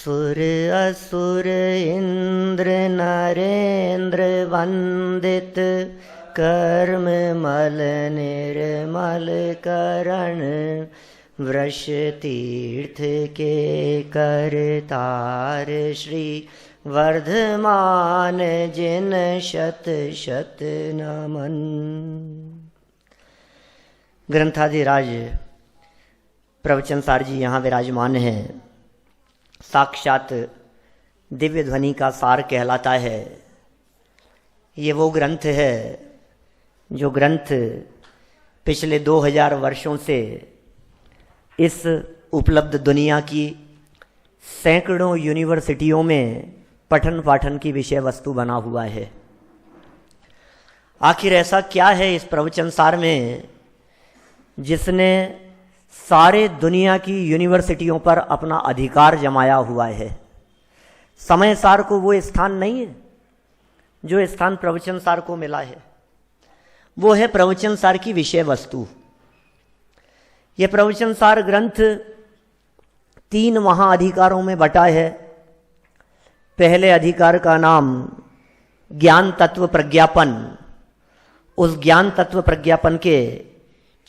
सुर असुर इंद्र नरेंद्र वंदित कर्म मल निर्मल करण वृष तीर्थ के करतार श्री वर्धमान जिन शत शत नमन। ग्रंथाधिराज प्रवचन सार जी यहाँ विराजमान हैं। साक्षात दिव्य ध्वनि का सार कहलाता है। ये वो ग्रंथ है जो ग्रंथ पिछले 2000 वर्षों से इस उपलब्ध दुनिया की सैकड़ों यूनिवर्सिटियों में पठन पाठन की विषय वस्तु बना हुआ है। आखिर ऐसा क्या है इस प्रवचन सार में जिसने सारे दुनिया की यूनिवर्सिटियों पर अपना अधिकार जमाया हुआ है? समय सार को वो स्थान नहीं है जो स्थान प्रवचन सार को मिला है। वो है प्रवचन सार की विषय वस्तु। यह प्रवचन सार ग्रंथ 3 महाअधिकारों में बटा है। पहले अधिकार का नाम ज्ञान तत्व प्रज्ञापन। उस ज्ञान तत्व प्रज्ञापन के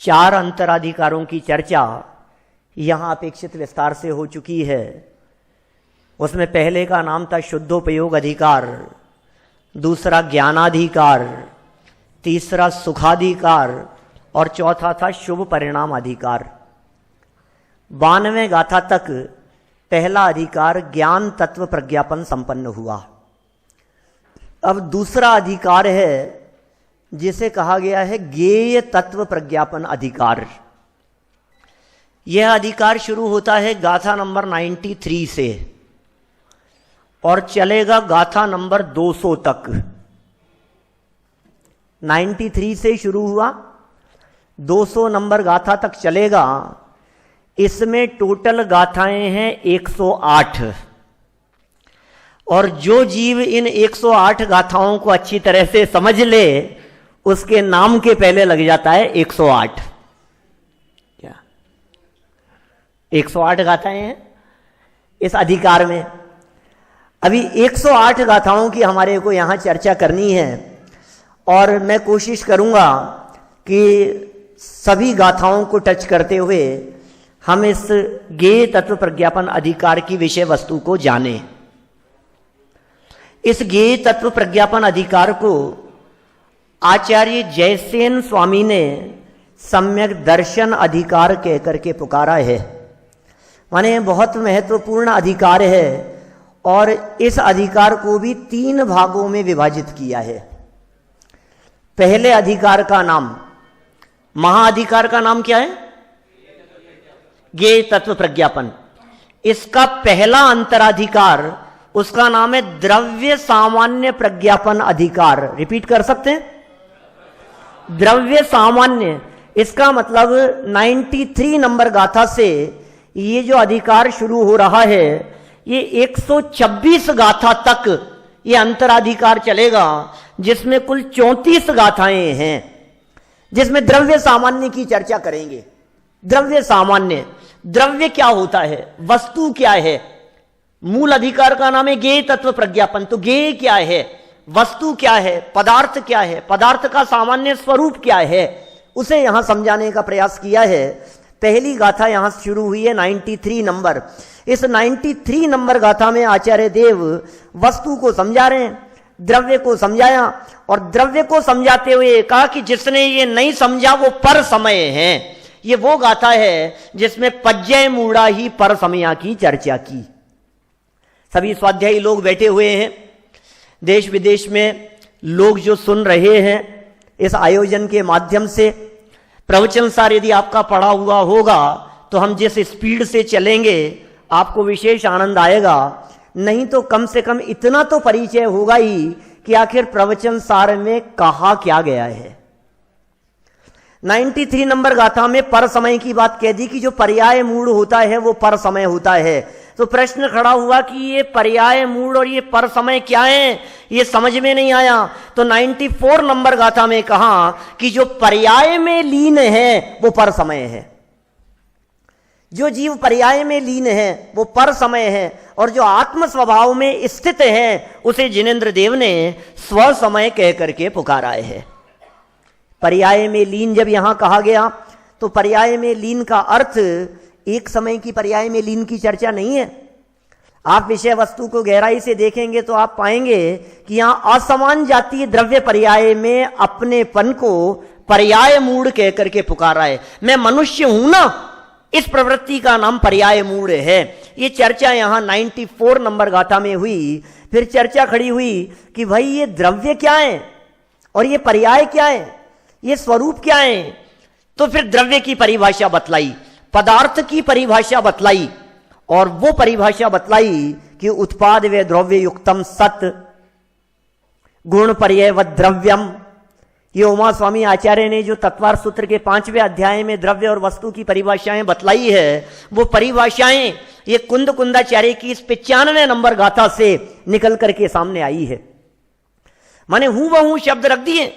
4 अंतराधिकारों की चर्चा यहाँ अपेक्षित विस्तार से हो चुकी है। उसमें पहले का नाम था शुद्धोपयोग अधिकार, दूसरा ज्ञानाधिकार, तीसरा सुखाधिकार और चौथा था शुभ परिणाम अधिकार। 92वें गाथा तक पहला अधिकार ज्ञान तत्व प्रज्ञापन संपन्न हुआ। अब दूसरा अधिकार है जिसे कहा गया है ज्ञेय तत्व प्रज्ञापन अधिकार। यह अधिकार शुरू होता है गाथा नंबर 93 से और चलेगा गाथा नंबर 200 तक। 93 से शुरू हुआ, 200 नंबर गाथा तक चलेगा। इसमें टोटल गाथाएं हैं 108 और जो जीव इन 108 गाथाओं को अच्छी तरह से समझ ले उसके नाम के पहले लग जाता है 108। क्या 108 गाथाएं हैं इस अधिकार में? अभी 108 गाथाओं की हमारे को यहां चर्चा करनी है और मैं कोशिश करूंगा कि सभी गाथाओं को टच करते हुए हम इस ज्ञेय तत्व प्रज्ञापन अधिकार की विषय वस्तु को जानें। इस ज्ञेय तत्व प्रज्ञापन अधिकार को आचार्य जयसेन स्वामी ने सम्यक दर्शन अधिकार कहकर के पुकारा है। माने बहुत महत्वपूर्ण अधिकार है और इस अधिकार को भी 3 भागों में विभाजित किया है। पहले अधिकार का नाम, महाअधिकार का नाम क्या है? ज्ञेय तत्व प्रज्ञापन। इसका पहला अंतराधिकार, उसका नाम है द्रव्य सामान्य प्रज्ञापन अधिकार। रिपीट कर सकते हैं? द्रव्य सामान्य। इसका मतलब 93 नंबर गाथा से ये जो अधिकार शुरू हो रहा है, ये 126 गाथा तक ये अंतराधिकार चलेगा, जिसमें कुल 34 गाथाएं हैं, जिसमें द्रव्य सामान्य की चर्चा करेंगे। द्रव्य सामान्य, द्रव्य क्या होता है, वस्तु क्या है? मूल अधिकार का नाम है ज्ञेय तत्व प्रज्ञापन। तो ज्ञेय क्या है, वस्तु क्या है, पदार्थ क्या है, पदार्थ का सामान्य स्वरूप क्या है, उसे यहां समझाने का प्रयास किया है। पहली गाथा यहां शुरू हुई है 93 नंबर। इस 93 नंबर गाथा में आचार्य देव वस्तु को समझा रहे हैं, द्रव्य को समझाया और द्रव्य को समझाते हुए कहा कि जिसने ये नहीं समझा वो पर समय है। ये वो गाथा है जिसमें पज्जय मूढ़ा ही पर समया की चर्चा की। सभी स्वाध्यायी लोग बैठे हुए हैं, देश विदेश में लोग जो सुन रहे हैं इस आयोजन के माध्यम से। प्रवचन सार यदि आपका पढ़ा हुआ होगा तो हम जिस स्पीड से चलेंगे आपको विशेष आनंद आएगा। नहीं तो कम से कम इतना तो परिचय होगा ही कि आखिर प्रवचन सार में कहा क्या गया है। 93 नंबर गाथा में पर समय की बात कह दी कि जो पर्याय मूढ़ होता है वो पर समय होता है। तो प्रश्न खड़ा हुआ कि ये पर्याय मूढ़ और ये पर समय क्या है, ये समझ में नहीं आया। तो 94 नंबर गाथा में कहा कि जो पर्याय में लीन है वो पर समय है। जो जीव पर्याय में लीन है वो पर समय है, और जो आत्म स्वभाव में स्थित है उसे जिनेंद्र देव ने स्व समय कह करके पुकारा है। पर्याय में लीन जब यहां कहा गया तो पर्याय में लीन का अर्थ एक समय की पर्याय में लीन की चर्चा नहीं है। आप विषय वस्तु को गहराई से देखेंगे तो आप पाएंगे कि यहां असमान जातीय द्रव्य पर्याय में अपनेपन को पर्याय मूढ़ कह करके पुकारा है। मैं मनुष्य हूं ना, इस प्रवृत्ति का नाम पर्याय मूढ़ है। ये चर्चा यहां 94 नंबर गाथा में हुई। फिर चर्चा खड़ी हुई कि भाई ये द्रव्य क्या है और ये पर्याय क्या है, ये स्वरूप क्या है। तो फिर द्रव्य की परिभाषा बतलाई, पदार्थ की परिभाषा बतलाई, और वो परिभाषा बतलाई कि उत्पाद व द्रव्य युक्तम सत गुण पर्याय व द्रव्यम। ये उमा स्वामी आचार्य ने जो तत्वार सूत्र के 5वें अध्याय में द्रव्य और वस्तु की परिभाषाएं बतलाई है, वो परिभाषाएं ये कुंद कुंदाचार्य की इस 95 नंबर गाथा से निकल करके सामने आई है। माने हूं वहू शब्द रख दिए,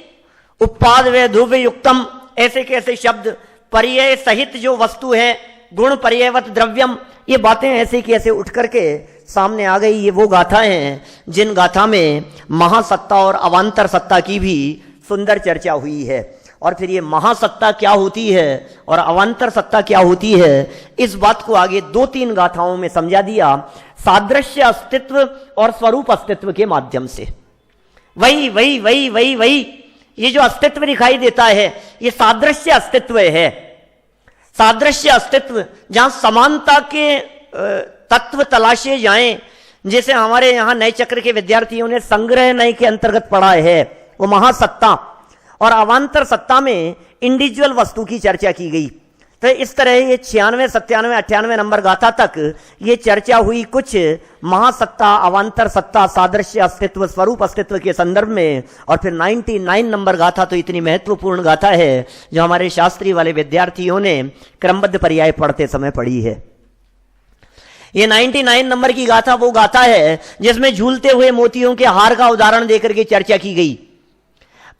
उत्पाद व द्रव्य युक्तम ऐसे कैसे शब्द, पर्याय सहित जो वस्तु है, गुण पर्यायवत द्रव्यम, ये बातें ऐसे की ऐसे उठ करके सामने आ गई। ये वो गाथा हैं जिन गाथा में महासत्ता और अवांतर सत्ता की भी सुंदर चर्चा हुई है। और फिर ये महासत्ता क्या होती है और अवांतर सत्ता क्या होती है, इस बात को आगे 2-3 गाथाओं में समझा दिया, सादृश्य अस्तित्व और स्वरूप अस्तित्व के माध्यम से। वही वही वही वही वही ये जो अस्तित्व दिखाई देता है ये सादृश्य अस्तित्व है। सादृश्य अस्तित्व जहां समानता के तत्व तलाशे जाएं, जैसे हमारे यहां नए चक्र के विद्यार्थियों ने संग्रह नए के अंतर्गत पढ़ा है, वो महासत्ता और अवांतर सत्ता में इंडिविजुअल वस्तु की चर्चा की गई। तो इस तरह ये 96, 97, 98 नंबर गाथा तक ये चर्चा हुई कुछ महासत्ता, अवांतर सत्ता, सादृश्य अस्तित्व, स्वरूप अस्तित्व के संदर्भ में। और फिर 99 नंबर गाथा तो इतनी महत्वपूर्ण गाथा है जो हमारे शास्त्री वाले विद्यार्थियों ने क्रमबद्ध पर्याय पढ़ते समय पढ़ी है। ये 99 नंबर की गाथा वो गाथा है जिसमें झूलते हुए मोतियों के हार का उदाहरण देकर के चर्चा की गई,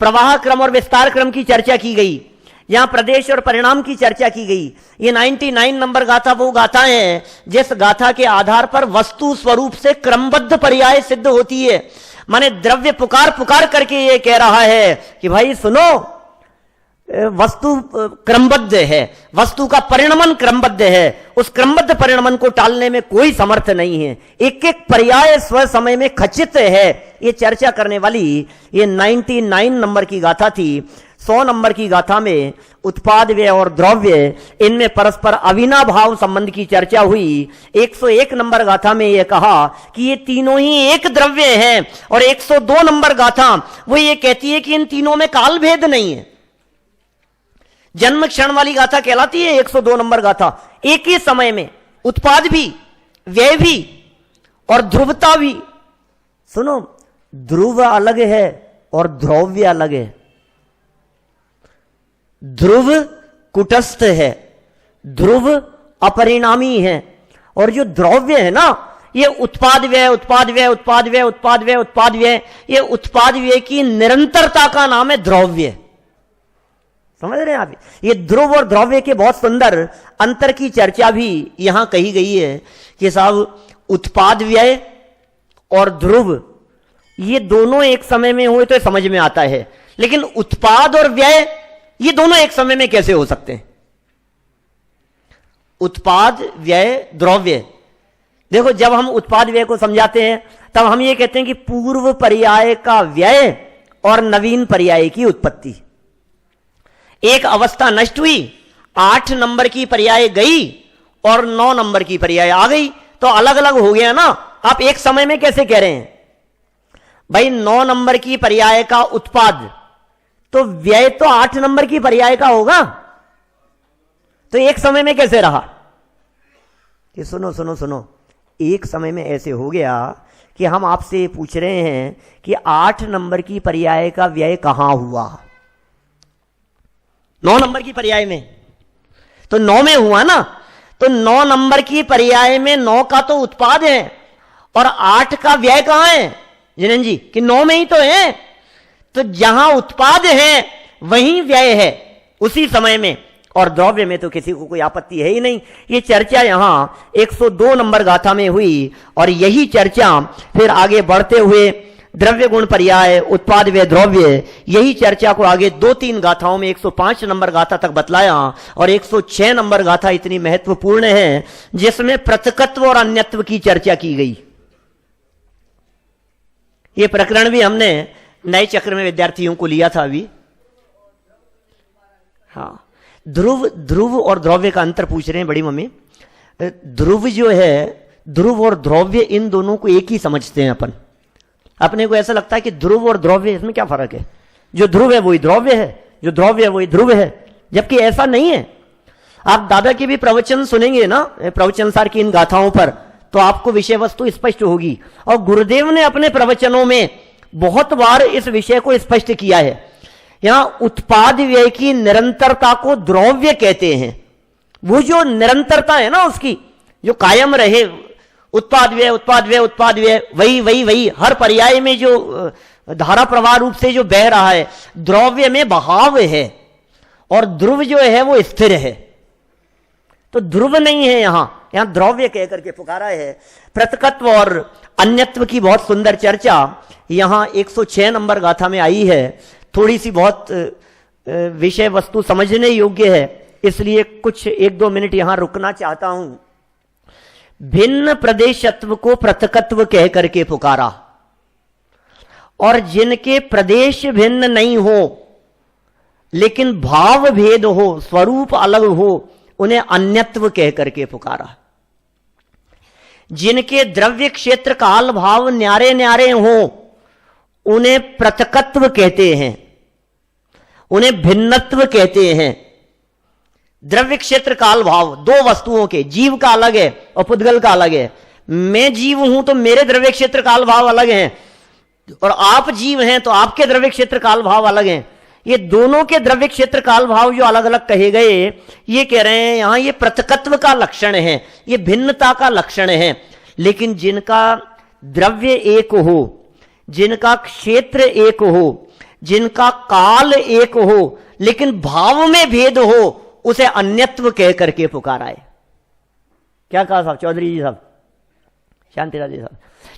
प्रवाह क्रम और विस्तार क्रम की चर्चा की गई, यहां प्रदेश और परिणाम की चर्चा की गई। ये 99 नंबर गाथा वो गाथा है जिस गाथा के आधार पर वस्तु स्वरूप से क्रमबद्ध पर्याय सिद्ध होती है। माने द्रव्य पुकार पुकार करके ये कह रहा है कि भाई सुनो, वस्तु क्रमबद्ध है, वस्तु का परिणमन क्रमबद्ध है, उस क्रमबद्ध परिणमन को टालने में कोई समर्थ नहीं है, एक एक पर्याय स्व समय में खचित है। ये चर्चा करने वाली ये 99 नंबर की गाथा थी। 100 नंबर की गाथा में उत्पाद व्यय और द्रव्य इनमें परस्पर अविनाभाव संबंध की चर्चा हुई। 101 नंबर गाथा में यह कहा कि ये तीनों ही एक द्रव्य हैं, और 102 नंबर गाथा वो ये कहती है कि इन तीनों में काल भेद नहीं है। जन्म क्षण वाली गाथा कहलाती है 102 नंबर गाथा। एक ही समय में उत्पाद भी, व्यय भी और ध्रुवता भी। सुनो, ध्रुव अलग है और द्रव्य अलग है। ध्रुव कुटस्थ है, ध्रुव अपरिणामी है, और जो द्रव्य है ना ये उत्पाद व्यय उत्पाद व्यय उत्पाद व्यय उत्पाद व्यय उत्पाद व्यय, ये उत्पाद व्यय की निरंतरता का नाम है द्रव्य। समझ रहे हैं आप? ये ध्रुव और द्रव्य के बहुत सुंदर अंतर की चर्चा भी यहां कही गई है कि साहब उत्पाद व्यय और ध्रुव ये दोनों एक समय में हुए तो समझ में आता है, लेकिन उत्पाद और व्यय ये दोनों एक समय में कैसे हो सकते हैं? उत्पाद व्यय द्रव्य, देखो जब हम उत्पाद व्यय को समझाते हैं तब हम ये कहते हैं कि पूर्व पर्याय का व्यय और नवीन पर्याय की उत्पत्ति। एक अवस्था नष्ट हुई, 8 नंबर की पर्याय गई और 9 नंबर की पर्याय आ गई, तो अलग अलग हो गया ना। आप एक समय में कैसे कह रहे हैं भाई 9 नंबर की पर्याय का उत्पाद, तो व्यय तो 8 नंबर की पर्याय का होगा, तो एक समय में कैसे रहा? कि सुनो सुनो सुनो, एक समय में ऐसे हो गया कि हम आपसे पूछ रहे हैं कि 8 नंबर की पर्याय का व्यय कहां हुआ? 9 नंबर की पर्याय में, तो 9 में हुआ ना। तो 9 नंबर की पर्याय में 9 का तो उत्पाद है और 8 का व्यय कहां है जिनेन्द्र जी? कि 9 में ही तो है। तो जहां उत्पाद है वहीं व्यय है, उसी समय में और द्रव्य में तो किसी को कोई आपत्ति है ही नहीं। ये चर्चा यहां 102 नंबर गाथा में हुई और यही चर्चा फिर आगे बढ़ते हुए द्रव्य गुण पर्याय उत्पाद व द्रव्य, यही चर्चा को आगे 2-3 गाथाओं में 105 नंबर गाथा तक बतलाया और 106 नंबर गाथा इतनी महत्वपूर्ण है जिसमें पृथकत्व और अन्यत्व की चर्चा की गई। ये प्रकरण भी हमने नए चक्र में विद्यार्थियों को लिया था अभी। हाँ, ध्रुव और द्रव्य का अंतर पूछ रहे हैं बड़ी मम्मी। ध्रुव जो है, ध्रुव और द्रव्य, इन दोनों को एक ही समझते हैं अपन। अपने को ऐसा लगता है कि ध्रुव और द्रव्य, इसमें क्या फर्क है, जो ध्रुव है वही द्रव्य है, जो द्रव्य है वही ध्रुव है, जबकि ऐसा नहीं है। आप दादा के भी प्रवचन सुनेंगे ना, प्रवचन सार की इन गाथाओं पर, तो आपको विषय वस्तु स्पष्ट होगी। और गुरुदेव ने अपने प्रवचनों में बहुत बार इस विषय को स्पष्ट किया है। यहां उत्पाद व्यय की निरंतरता को द्रव्य कहते हैं। वो जो निरंतरता है ना उसकी, जो कायम रहे, उत्पाद व्यय उत्पाद व्यय उत्पाद व्यय, वही वही वही हर पर्याय में जो धारा प्रवाह रूप से जो बह रहा है, द्रव्य में बहाव है और ध्रुव जो है वो स्थिर है। तो ध्रुव नहीं है, यहां द्रव्य कह करके पुकारा है। पृथकत्व और अन्यत्व की बहुत सुंदर चर्चा यहां 106 नंबर गाथा में आई है। थोड़ी सी बहुत विषय वस्तु समझने योग्य है, इसलिए कुछ 1-2 मिनट यहां रुकना चाहता हूं। भिन्न प्रदेशत्व को पृथकत्व कह करके पुकारा और जिनके प्रदेश भिन्न नहीं हो लेकिन भाव भेद हो, स्वरूप अलग हो, उन्हें अन्यत्व कह करके पुकारा। जिनके द्रव्य क्षेत्र काल भाव न्यारे न्यारे हो उन्हें पृथकत्व कहते हैं, उन्हें भिन्नत्व कहते हैं। द्रव्य क्षेत्र काल भाव दो वस्तुओं के, जीव का अलग है और पुद्गल का अलग है। मैं जीव हूं तो मेरे द्रव्य क्षेत्र काल भाव अलग हैं, और आप जीव हैं तो आपके द्रव्य क्षेत्र काल भाव अलग हैं। ये दोनों के द्रव्य क्षेत्र काल भाव जो अलग अलग कहे गए, ये कह रहे हैं यहां ये पृथकत्व का लक्षण है, ये भिन्नता का लक्षण है। लेकिन जिनका द्रव्य एक हो, जिनका क्षेत्र एक हो, जिनका काल एक हो, लेकिन भाव में भेद हो, उसे अन्यत्व कह करके पुकारा है। क्या कहा साहब, चौधरी जी साहब, शांतिराज जी साहब,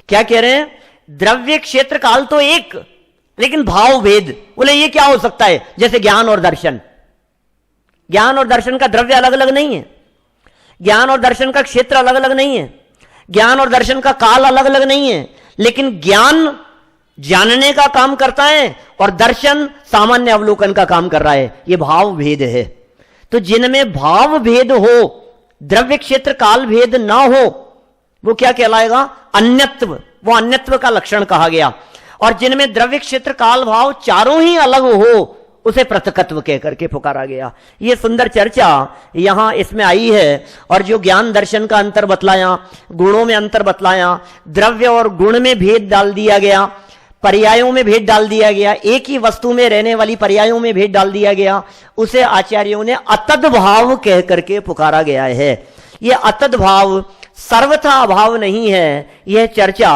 क्या कह रहे हैं? द्रव्य क्षेत्र काल तो एक, लेकिन भाव भेद। बोले ये क्या हो सकता है? जैसे ज्ञान और दर्शन, ज्ञान और दर्शन का द्रव्य अलग अलग नहीं है, ज्ञान और दर्शन का क्षेत्र अलग अलग नहीं है, ज्ञान और दर्शन का काल अलग अलग नहीं है, लेकिन ज्ञान जानने का काम करता है और दर्शन सामान्य अवलोकन का काम कर रहा है। यह भाव भेद है। तो जिनमें भाव भेद हो, द्रव्य क्षेत्र काल भेद ना हो, वो क्या कहलाएगा? अन्यत्व। वो अन्यत्व का लक्षण कहा गया। और जिनमें द्रव्य क्षेत्र काल भाव चारों ही अलग हो, उसे पृथकत्व कह करके पुकारा गया। ये सुंदर चर्चा यहां इसमें आई है। और जो ज्ञान दर्शन का अंतर बतलाया, गुणों में अंतर बतलाया, द्रव्य और गुण में भेद डाल दिया गया, पर्यायों में भेद डाल दिया गया, एक ही वस्तु में रहने वाली पर्यायों में भेद डाल दिया गया, उसे आचार्यों ने अतद भाव कह करके पुकारा गया है। यह अतद भाव सर्वथा अभाव नहीं है। यह चर्चा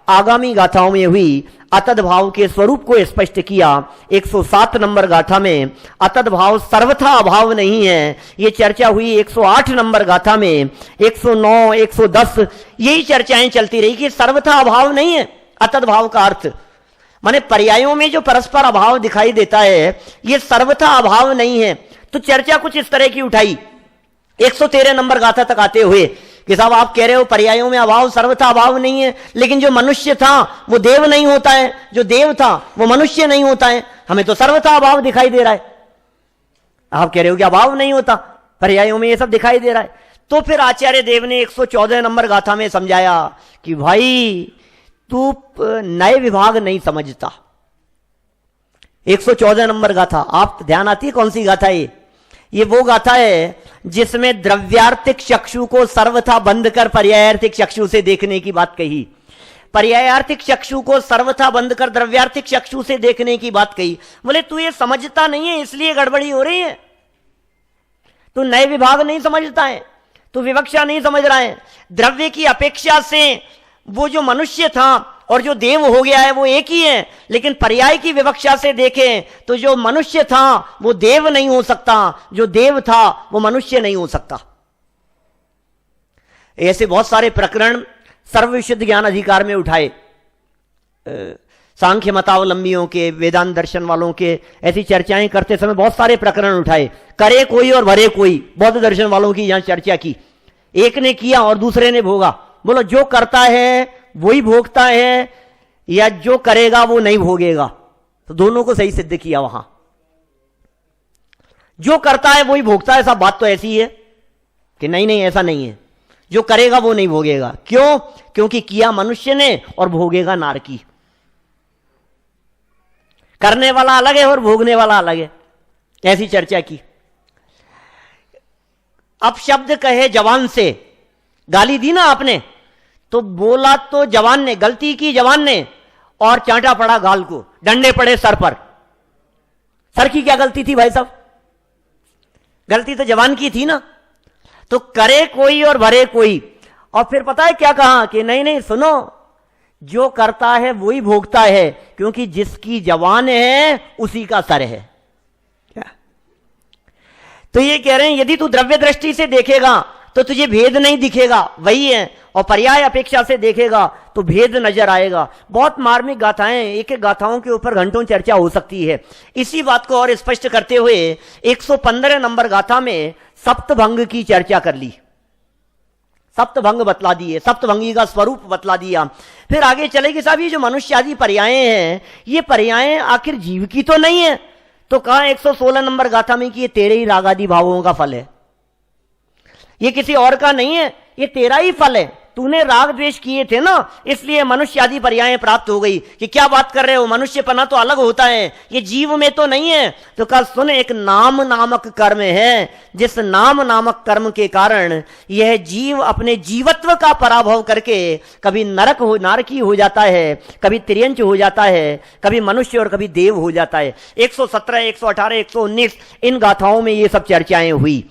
आगामी गाथाओं में हुई। अतद भाव के स्वरूप को स्पष्ट किया 107 नंबर गाथा में। अतद भाव सर्वथा अभाव नहीं है, यह चर्चा हुई 108 नंबर गाथा में। 109, 110 यही चर्चाएं चलती रही कि सर्वथा अभाव नहीं है। अतद भाव का अर्थ माने पर्यायों में जो परस्पर अभाव दिखाई देता है, यह सर्वथा अभाव नहीं है। तो चर्चा कुछ इस तरह की उठाई 113 नंबर गाथा तक आते हुए कि साहब आप कह रहे हो पर्यायों में अभाव सर्वथा अभाव नहीं है, लेकिन जो मनुष्य था वो देव नहीं होता है, जो देव था वो मनुष्य नहीं होता है, हमें तो सर्वथा अभाव दिखाई दे रहा है। आप कह रहे हो कि अभाव नहीं होता, पर्यायों में ये सब दिखाई दे रहा है। तो फिर आचार्य देव ने 114 नंबर गाथा में समझाया कि भाई तू नए विभाग नहीं समझता। 114 नंबर गाथा, आप ध्यान आती है कौन सी गाथा है? ये वो गाथा है जिसमें द्रव्यार्थिक चक्षु को सर्वथा बंद कर पर्यायार्थिक चक्षु से देखने की बात कही, पर्यायार्थिक चक्षु को सर्वथा बंद कर द्रव्यार्थिक चक्षु से देखने की बात कही। बोले तू ये समझता नहीं है, इसलिए गड़बड़ी हो रही है। तू नए विभाग नहीं समझता है, तू विवक्षा नहीं समझ रहा है। द्रव्य की अपेक्षा से वो जो मनुष्य था और जो देव हो गया है वो एक ही है, लेकिन पर्याय की विवक्षा से देखें तो जो मनुष्य था वो देव नहीं हो सकता, जो देव था वो मनुष्य नहीं हो सकता। ऐसे बहुत सारे प्रकरण सर्वविशुद्ध ज्ञान अधिकार में उठाए, सांख्य मतावलंबियों के, वेदांत दर्शन वालों के, ऐसी चर्चाएं करते समय बहुत सारे प्रकरण उठाए। करे कोई और भरे कोई, बौद्ध दर्शन वालों की यहां चर्चा की। एक ने किया और दूसरे ने भोगा। बोलो जो करता है वही भोगता है या जो करेगा वो नहीं भोगेगा? तो दोनों को सही सिद्ध किया वहां। जो करता है वही भोगता है, ऐसा बात तो ऐसी है कि नहीं नहीं ऐसा नहीं है, जो करेगा वो नहीं भोगेगा। क्यों? क्योंकि किया मनुष्य ने और भोगेगा नारकी। करने वाला अलग है और भोगने वाला अलग है, ऐसी चर्चा की। अब शब्द कहे जवान से, गाली दी ना आपने, तो बोला तो जवान ने, गलती की जवान ने और चांटा पड़ा गाल को, डंडे पड़े सर पर। सर की क्या गलती थी भाई साहब? गलती तो जवान की थी ना। तो करे कोई और भरे कोई। और फिर पता है क्या कहा कि नहीं नहीं सुनो, जो करता है वही भोगता है, क्योंकि जिसकी जवान है उसी का सर है। तो ये कह रहे हैं यदि तू द्रव्य दृष्टि से देखेगा तो तुझे भेद नहीं दिखेगा, वही है, और पर्याय अपेक्षा से देखेगा तो भेद नजर आएगा। बहुत मार्मिक गाथाएं, एक एक गाथाओं के ऊपर घंटों चर्चा हो सकती है। इसी बात को और स्पष्ट करते हुए 115 नंबर गाथा में सप्तभंग की चर्चा कर ली, सप्तभंग बतला दिए, सप्तभंगी का स्वरूप बतला दिया। फिर आगे चलेगी साहब ये जो मनुष्य आदि पर्यायें हैं, ये पर्यायें आखिर जीव की तो नहीं है। तो कहा 116 नंबर गाथा में कि ये तेरे ही रागादि भावों का फल है, ये किसी और का नहीं है, ये तेरा ही फल है। तूने राग द्वेष किए थे ना, इसलिए मनुष्य आदि पर्यायें प्राप्त हो गई। कि क्या बात कर रहे हो, मनुष्यपना तो अलग होता है, ये जीव में तो नहीं है। तो कहा सुन, एक नाम नामक कर्म है, जिस नाम नामक कर्म के कारण यह जीव अपने जीवत्व का पराभव करके कभी नारकी हो जाता है, कभी तिर्यंच हो जाता है, कभी मनुष्य और कभी देव हो जाता है। 117, 118, 119 इन गाथाओं में ये सब चर्चाएं हुई।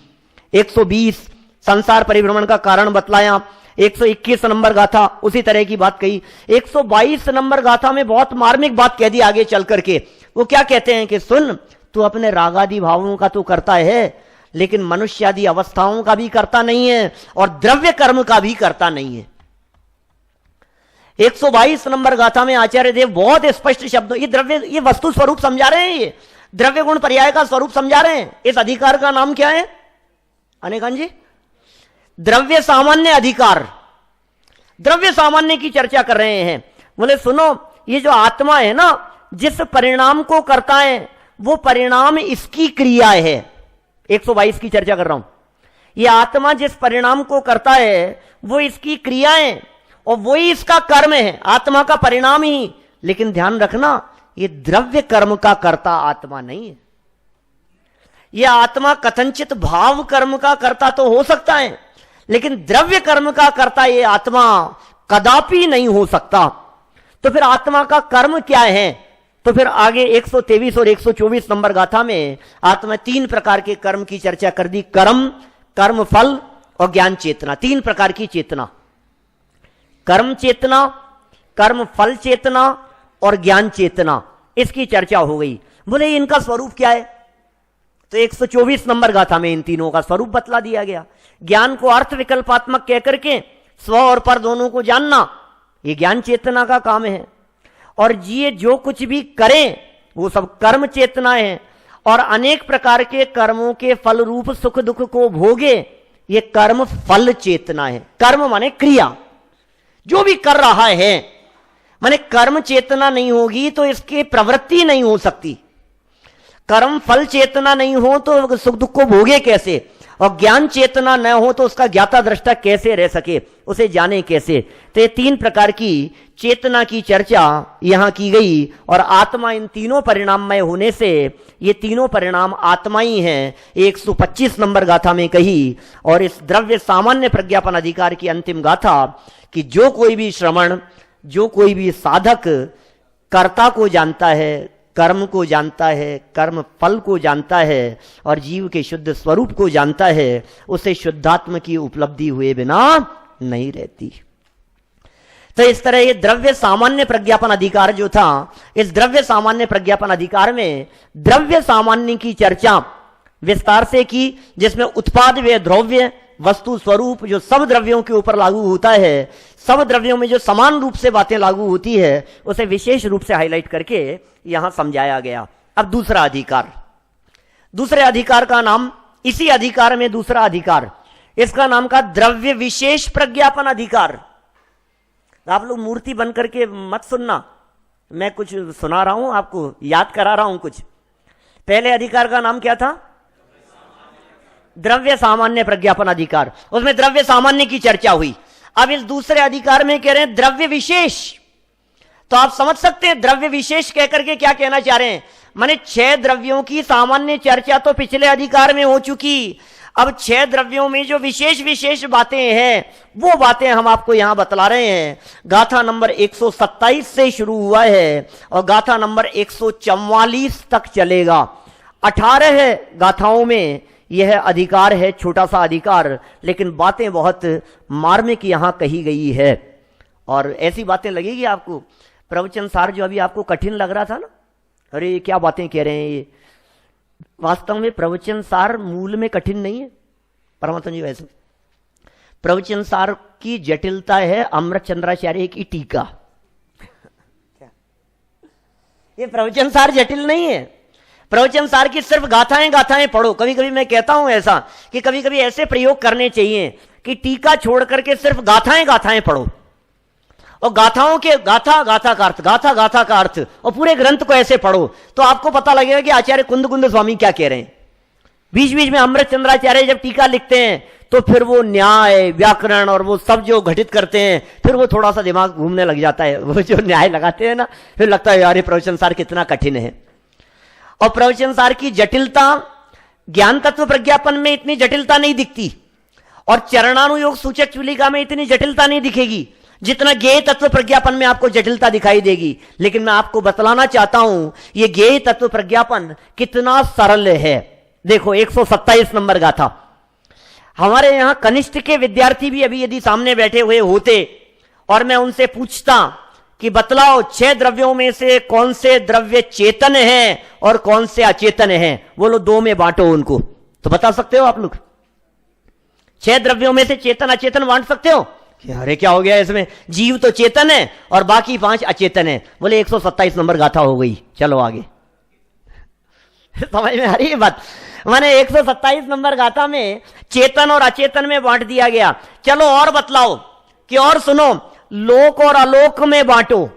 120 संसार परिभ्रमण का कारण बतलाया। 121 नंबर गाथा उसी तरह की बात कही। 122 नंबर गाथा में बहुत मार्मिक बात कह दी आगे चल करके। वो क्या कहते हैं कि सुन, तू अपने रागादि भावों का तो करता है, लेकिन मनुष्यादि अवस्थाओं का भी करता नहीं है और द्रव्य कर्म का भी करता नहीं है। 122 नंबर गाथा में आचार्य देव बहुत स्पष्ट शब्दों, ये द्रव्य, ये वस्तु स्वरूप समझा रहे हैं, ये द्रव्य गुण पर्याय का स्वरूप समझा रहे हैं। इस अधिकार का नाम क्या है अनेकान जी? द्रव्य सामान्य अधिकार। द्रव्य सामान्य की चर्चा कर रहे हैं। बोले सुनो, ये जो आत्मा है ना, जिस परिणाम को करता है वो परिणाम इसकी क्रिया है। 122 की चर्चा कर रहा हूं। ये आत्मा जिस परिणाम को करता है वो इसकी क्रियाएं और वही इसका कर्म है, आत्मा का परिणाम ही। लेकिन ध्यान रखना, ये द्रव्य कर्म का कर्ता आत्मा नहीं है। यह आत्मा कथनचित भाव कर्म का कर्ता तो हो सकता है, लेकिन द्रव्य कर्म का कर्ता ये आत्मा कदापि नहीं हो सकता। तो फिर आत्मा का कर्म क्या है? तो फिर आगे 123 और 124 नंबर गाथा में आत्मा 3 प्रकार के कर्म की चर्चा कर दी। कर्म, कर्म फल और ज्ञान चेतना। 3 प्रकार की चेतना, कर्म चेतना, कर्म फल चेतना और ज्ञान चेतना, इसकी चर्चा हो गई। बोले इनका स्वरूप क्या है? तो 124 नंबर गाथा में इन तीनों का स्वरूप बतला दिया गया। ज्ञान को अर्थ विकल्पात्मक कहकर के स्व और पर दोनों को जानना, ये ज्ञान चेतना का काम है। और ये जो कुछ भी करें वो सब कर्म चेतना है। और अनेक प्रकार के कर्मों के फल रूप सुख दुख को भोगे, ये कर्म फल चेतना है। कर्म माने क्रिया, जो भी कर रहा है, माने कर्म चेतना नहीं होगी तो इसकी प्रवृत्ति नहीं हो सकती। कर्म फल चेतना नहीं हो तो सुख दुख को भोगे कैसे? और ज्ञान चेतना न हो तो उसका ज्ञाता दृष्टा कैसे रह सके, उसे जाने कैसे? तो ये 3 प्रकार की चेतना की चर्चा यहां की गई। और आत्मा इन तीनों परिणाममय होने से ये तीनों परिणाम आत्मा ही हैं, 125 नंबर गाथा में कही। और इस द्रव्य सामान्य प्रज्ञापन अधिकार की अंतिम गाथा कि जो कोई भी श्रवण, जो कोई भी साधक कर्ता को जानता है, कर्म को जानता है, कर्म फल को जानता है और जीव के शुद्ध स्वरूप को जानता है, उसे शुद्धात्म की उपलब्धि हुए बिना नहीं रहती। तो इस तरह ये द्रव्य सामान्य प्रज्ञापन अधिकार जो था, इस द्रव्य सामान्य प्रज्ञापन अधिकार में द्रव्य सामान्य की चर्चा विस्तार से की, जिसमें उत्पाद व द्रव्य वस्तु स्वरूप जो सब द्रव्यों के ऊपर लागू होता है, सब द्रव्यों में जो समान रूप से बातें लागू होती है, उसे विशेष रूप से हाईलाइट करके यहां समझाया गया। अब दूसरा अधिकार, दूसरे अधिकार का नाम, इसी अधिकार में दूसरा अधिकार, इसका नाम का द्रव्य विशेष प्रज्ञापन अधिकार। आप लोग मूर्ति बन करके मत सुनना, मैं कुछ सुना रहा हूं आपको, याद करा रहा हूं कुछ। पहले अधिकार का नाम क्या था? द्रव्य सामान्य प्रज्ञापन अधिकार, उसमें द्रव्य सामान्य की चर्चा हुई। अब इस दूसरे अधिकार में कह रहे हैं द्रव्य विशेष। तो आप समझ सकते हैं द्रव्य विशेष कहकर के क्या कहना चाह रहे हैं। माने 6 द्रव्यों की सामान्य चर्चा तो पिछले अधिकार में हो चुकी, अब 6 द्रव्यों में जो विशेष विशेष बातें हैं वो बातें हम आपको यहां बतला रहे हैं। गाथा नंबर 127 से शुरू हुआ है और गाथा नंबर 144 तक चलेगा। 18 गाथाओं में यह अधिकार है, छोटा सा अधिकार, लेकिन बातें बहुत मार्मिक यहां कही गई है। और ऐसी बातें लगेगी आपको, प्रवचन सार जो अभी आपको कठिन लग रहा था ना, अरे ये क्या बातें कह रहे हैं ये, वास्तव में प्रवचन सार मूल में कठिन नहीं है। परमात्मा जी वैसे प्रवचन सार की जटिलता है अमृत चंद्राचार्य की टीका। ये प्रवचन सार जटिल नहीं है, प्रवचन सार की सिर्फ गाथाएं गाथाएं पढ़ो। कभी कभी मैं कहता हूं ऐसा कि कभी कभी ऐसे प्रयोग करने चाहिए कि टीका छोड़ करके सिर्फ गाथाएं गाथाएं पढ़ो, और गाथाओं के गाथा गाथा का अर्थ, गाथा गाथा का अर्थ, और पूरे ग्रंथ को ऐसे पढ़ो तो आपको पता लगेगा कि आचार्य कुंद स्वामी क्या कह रहे हैं। बीच बीच में अमृत चंद्राचार्य जब टीका लिखते हैं तो फिर वो न्याय व्याकरण और वो सब जो घटित करते हैं, फिर वो थोड़ा सा दिमाग घूमने लग जाता है। वो जो न्याय लगाते हैं ना, फिर लगता है यार ये प्रवचन सार कितना कठिन है। और प्रवचन सार की जटिलता ज्ञान तत्व प्रज्ञापन में इतनी जटिलता नहीं दिखती, और चरणानुयोग सूचक चूलिका में इतनी जटिलता नहीं दिखेगी जितना ज्ञेय तत्व प्रज्ञापन में आपको जटिलता दिखाई देगी। लेकिन मैं आपको बतलाना चाहता हूं ये ज्ञेय तत्व प्रज्ञापन कितना सरल है। देखो 127 नंबर गाथा, हमारे यहां कनिष्ठ के विद्यार्थी भी अभी यदि सामने बैठे हुए होते और मैं उनसे पूछता कि बतलाओ 6 द्रव्यों में से कौन से द्रव्य चेतन हैं और कौन से अचेतन हैं, बोलो 2 में बांटो उनको, तो बता सकते हो आप लोग? 6 द्रव्यों में से चेतन अचेतन बांट सकते हो? अरे क्या हो गया इसमें, जीव तो चेतन है और बाकी 5 अचेतन है। बोले 127 नंबर गाथा हो गई, चलो आगे। समझ में आ रही है बात? माने 127 नंबर गाथा में चेतन और अचेतन में बांट दिया गया। चलो और बतलाओ कि और सुनो, लोक और अलोक में बांटो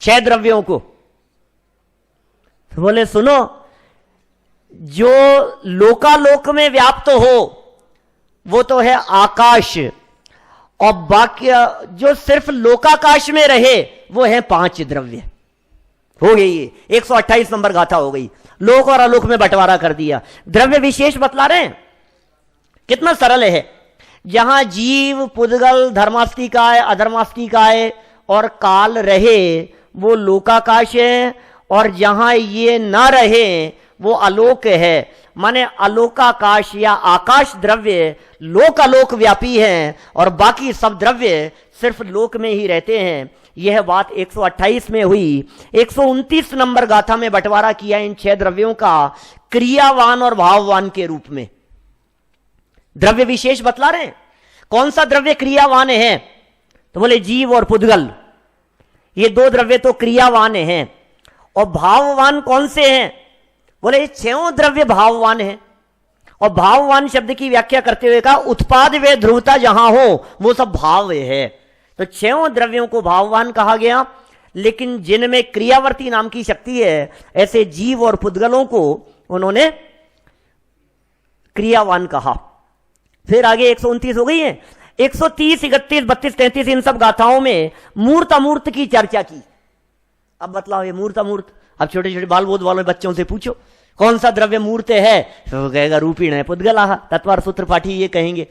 6 द्रव्यों को। बोले सुनो, जो लोकालोक में व्याप्त हो वो तो है आकाश, और बाकी जो सिर्फ लोकाकाश में रहे वो है 5 द्रव्य। हो गई 128 नंबर गाथा हो गई, लोक और अलोक में बंटवारा कर दिया। द्रव्य विशेष बतला रहे हैं, कितना सरल है। जहां जीव पुद्गल धर्मास्तिकाय अधर्मास्तिकाय और काल रहे वो लोकाकाश है, और जहां ये न रहे वो अलोक है। माने अलोकाकाश या आकाश द्रव्य लोक अलोक व्यापी हैं और बाकी सब द्रव्य सिर्फ लोक में ही रहते हैं। यह बात 128 में हुई। 129 नंबर गाथा में बंटवारा किया इन 6 द्रव्यों का क्रियावान और भाववान के रूप में। द्रव्य विशेष बतला रहे हैं, कौन सा द्रव्य क्रियावान है, तो बोले जीव और पुद्गल, ये 2 द्रव्य तो क्रियावान हैं। और भाववान कौन से हैं, बोले ये 6 द्रव्य भाववान हैं। और भाववान शब्द की व्याख्या करते हुए कहा उत्पाद व ध्रुवता जहां हो वो सब भाव है। तो 6 द्रव्यों को भाववान कहा गया, लेकिन जिनमें क्रियावर्ती नाम की शक्ति है ऐसे जीव और पुद्गलों को उन्होंने क्रियावान कहा। फिर आगे 129 हो गई है। 130, 31, 32, 33 इन सब गाथाओं में मूर्त अमूर्त की चर्चा की। अब बतलाओ ये मूर्त अमूर्त, अब छोटे छोटे बाल बोध वाले बच्चों से पूछो कौन सा द्रव्य मूर्त है, तो वो कहेगा रूपीण है पुद्गल। तत्वार सूत्र पाठी ये कहेंगे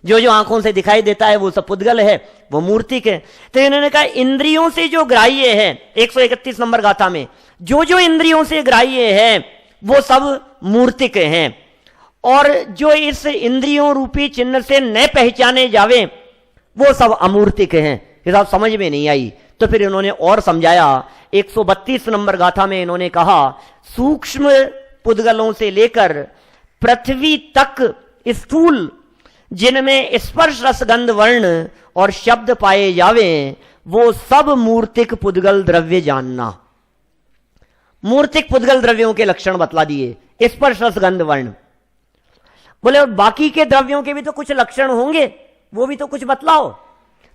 जो जो आंखों से दिखाई देता है वो सब पुद्गल है, वो मूर्तिक है। तो इन्होंने कहा इंद्रियों से जो ग्राह्य है, 131 नंबर गाथा में जो जो इंद्रियों से ग्राह्य है वो सब मूर्तिक हैं, और जो इस इंद्रियों रूपी चिन्ह से न पहचाने जावे वो सब अमूर्तिक हैं। ये साहब समझ में नहीं आई। तो फिर इन्होंने और समझाया। 132 नंबर गाथा में इन्होंने कहा, सूक्ष्म पुद्गलों से लेकर पृथ्वी तक स्थूल जिनमें स्पर्श रसगंध वर्ण और शब्द पाए जावे, वो सब मूर्तिक पुद्गल द्रव्य जानना। मूर्तिक पुद्गल द्रव्यों के लक्षण बतला दिए, स्पर्श रसगंध वर्ण। बोले और बाकी के द्रव्यों के भी तो कुछ लक्षण होंगे, वो भी तो कुछ बतलाओ।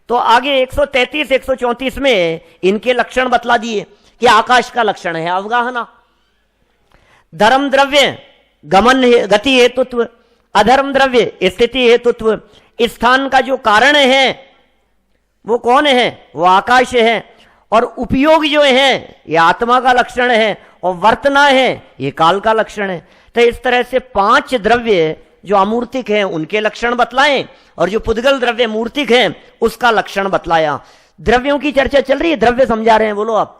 तो आगे 133 134 में इनके लक्षण बतला दिए कि आकाश का लक्षण है अवगाहना, धर्म द्रव्य गमन गति हेतुत्व, अधर्म द्रव्य स्थिति हेतुत्व, स्थान का जो कारण है वो कौन है, वो आकाश है, और उपयोग जो है ये आत्मा का लक्षण है, और वर्तना है ये काल का लक्षण है। तो इस तरह से 5 द्रव्य जो अमूर्तिक हैं उनके लक्षण बतलाएं, और जो पुद्गल द्रव्य मूर्तिक हैं उसका लक्षण बतलाया। द्रव्यों की चर्चा चल रही है, द्रव्य समझा रहे हैं। बोलो आप।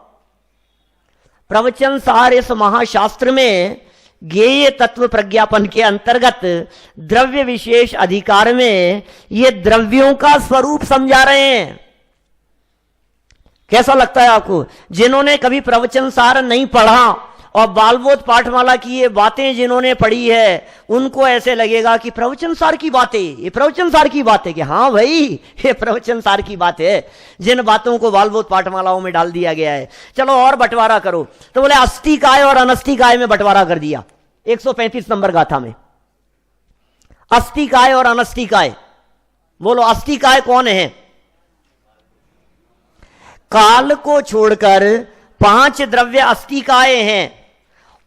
प्रवचन सार इस महाशास्त्र में ज्ञेय तत्व प्रज्ञापन के अंतर्गत द्रव्य विशेष अधिकार में ये द्रव्यों का स्वरूप समझा रहे हैं। कैसा लगता है आपको? जिन्होंने कभी प्रवचन सार नहीं पढ़ा और बालबोध पाठमाला की ये बातें जिन्होंने पढ़ी है, उनको ऐसे लगेगा कि प्रवचन सार की बातें, ये प्रवचन सार की बात है। कि हाँ भाई, ये प्रवचन सार की बात है, जिन बातों को बालबोध पाठमालाओं में डाल दिया गया है। चलो और बंटवारा करो। तो बोले अस्थिकाय और अनस्थिकाय में बंटवारा कर दिया 135 नंबर गाथा में। अस्थिकाय और अनस्थिकाय। बोलो अस्थिकाय कौन है? काल को छोड़कर 5 द्रव्य अस्थिकाय हैं,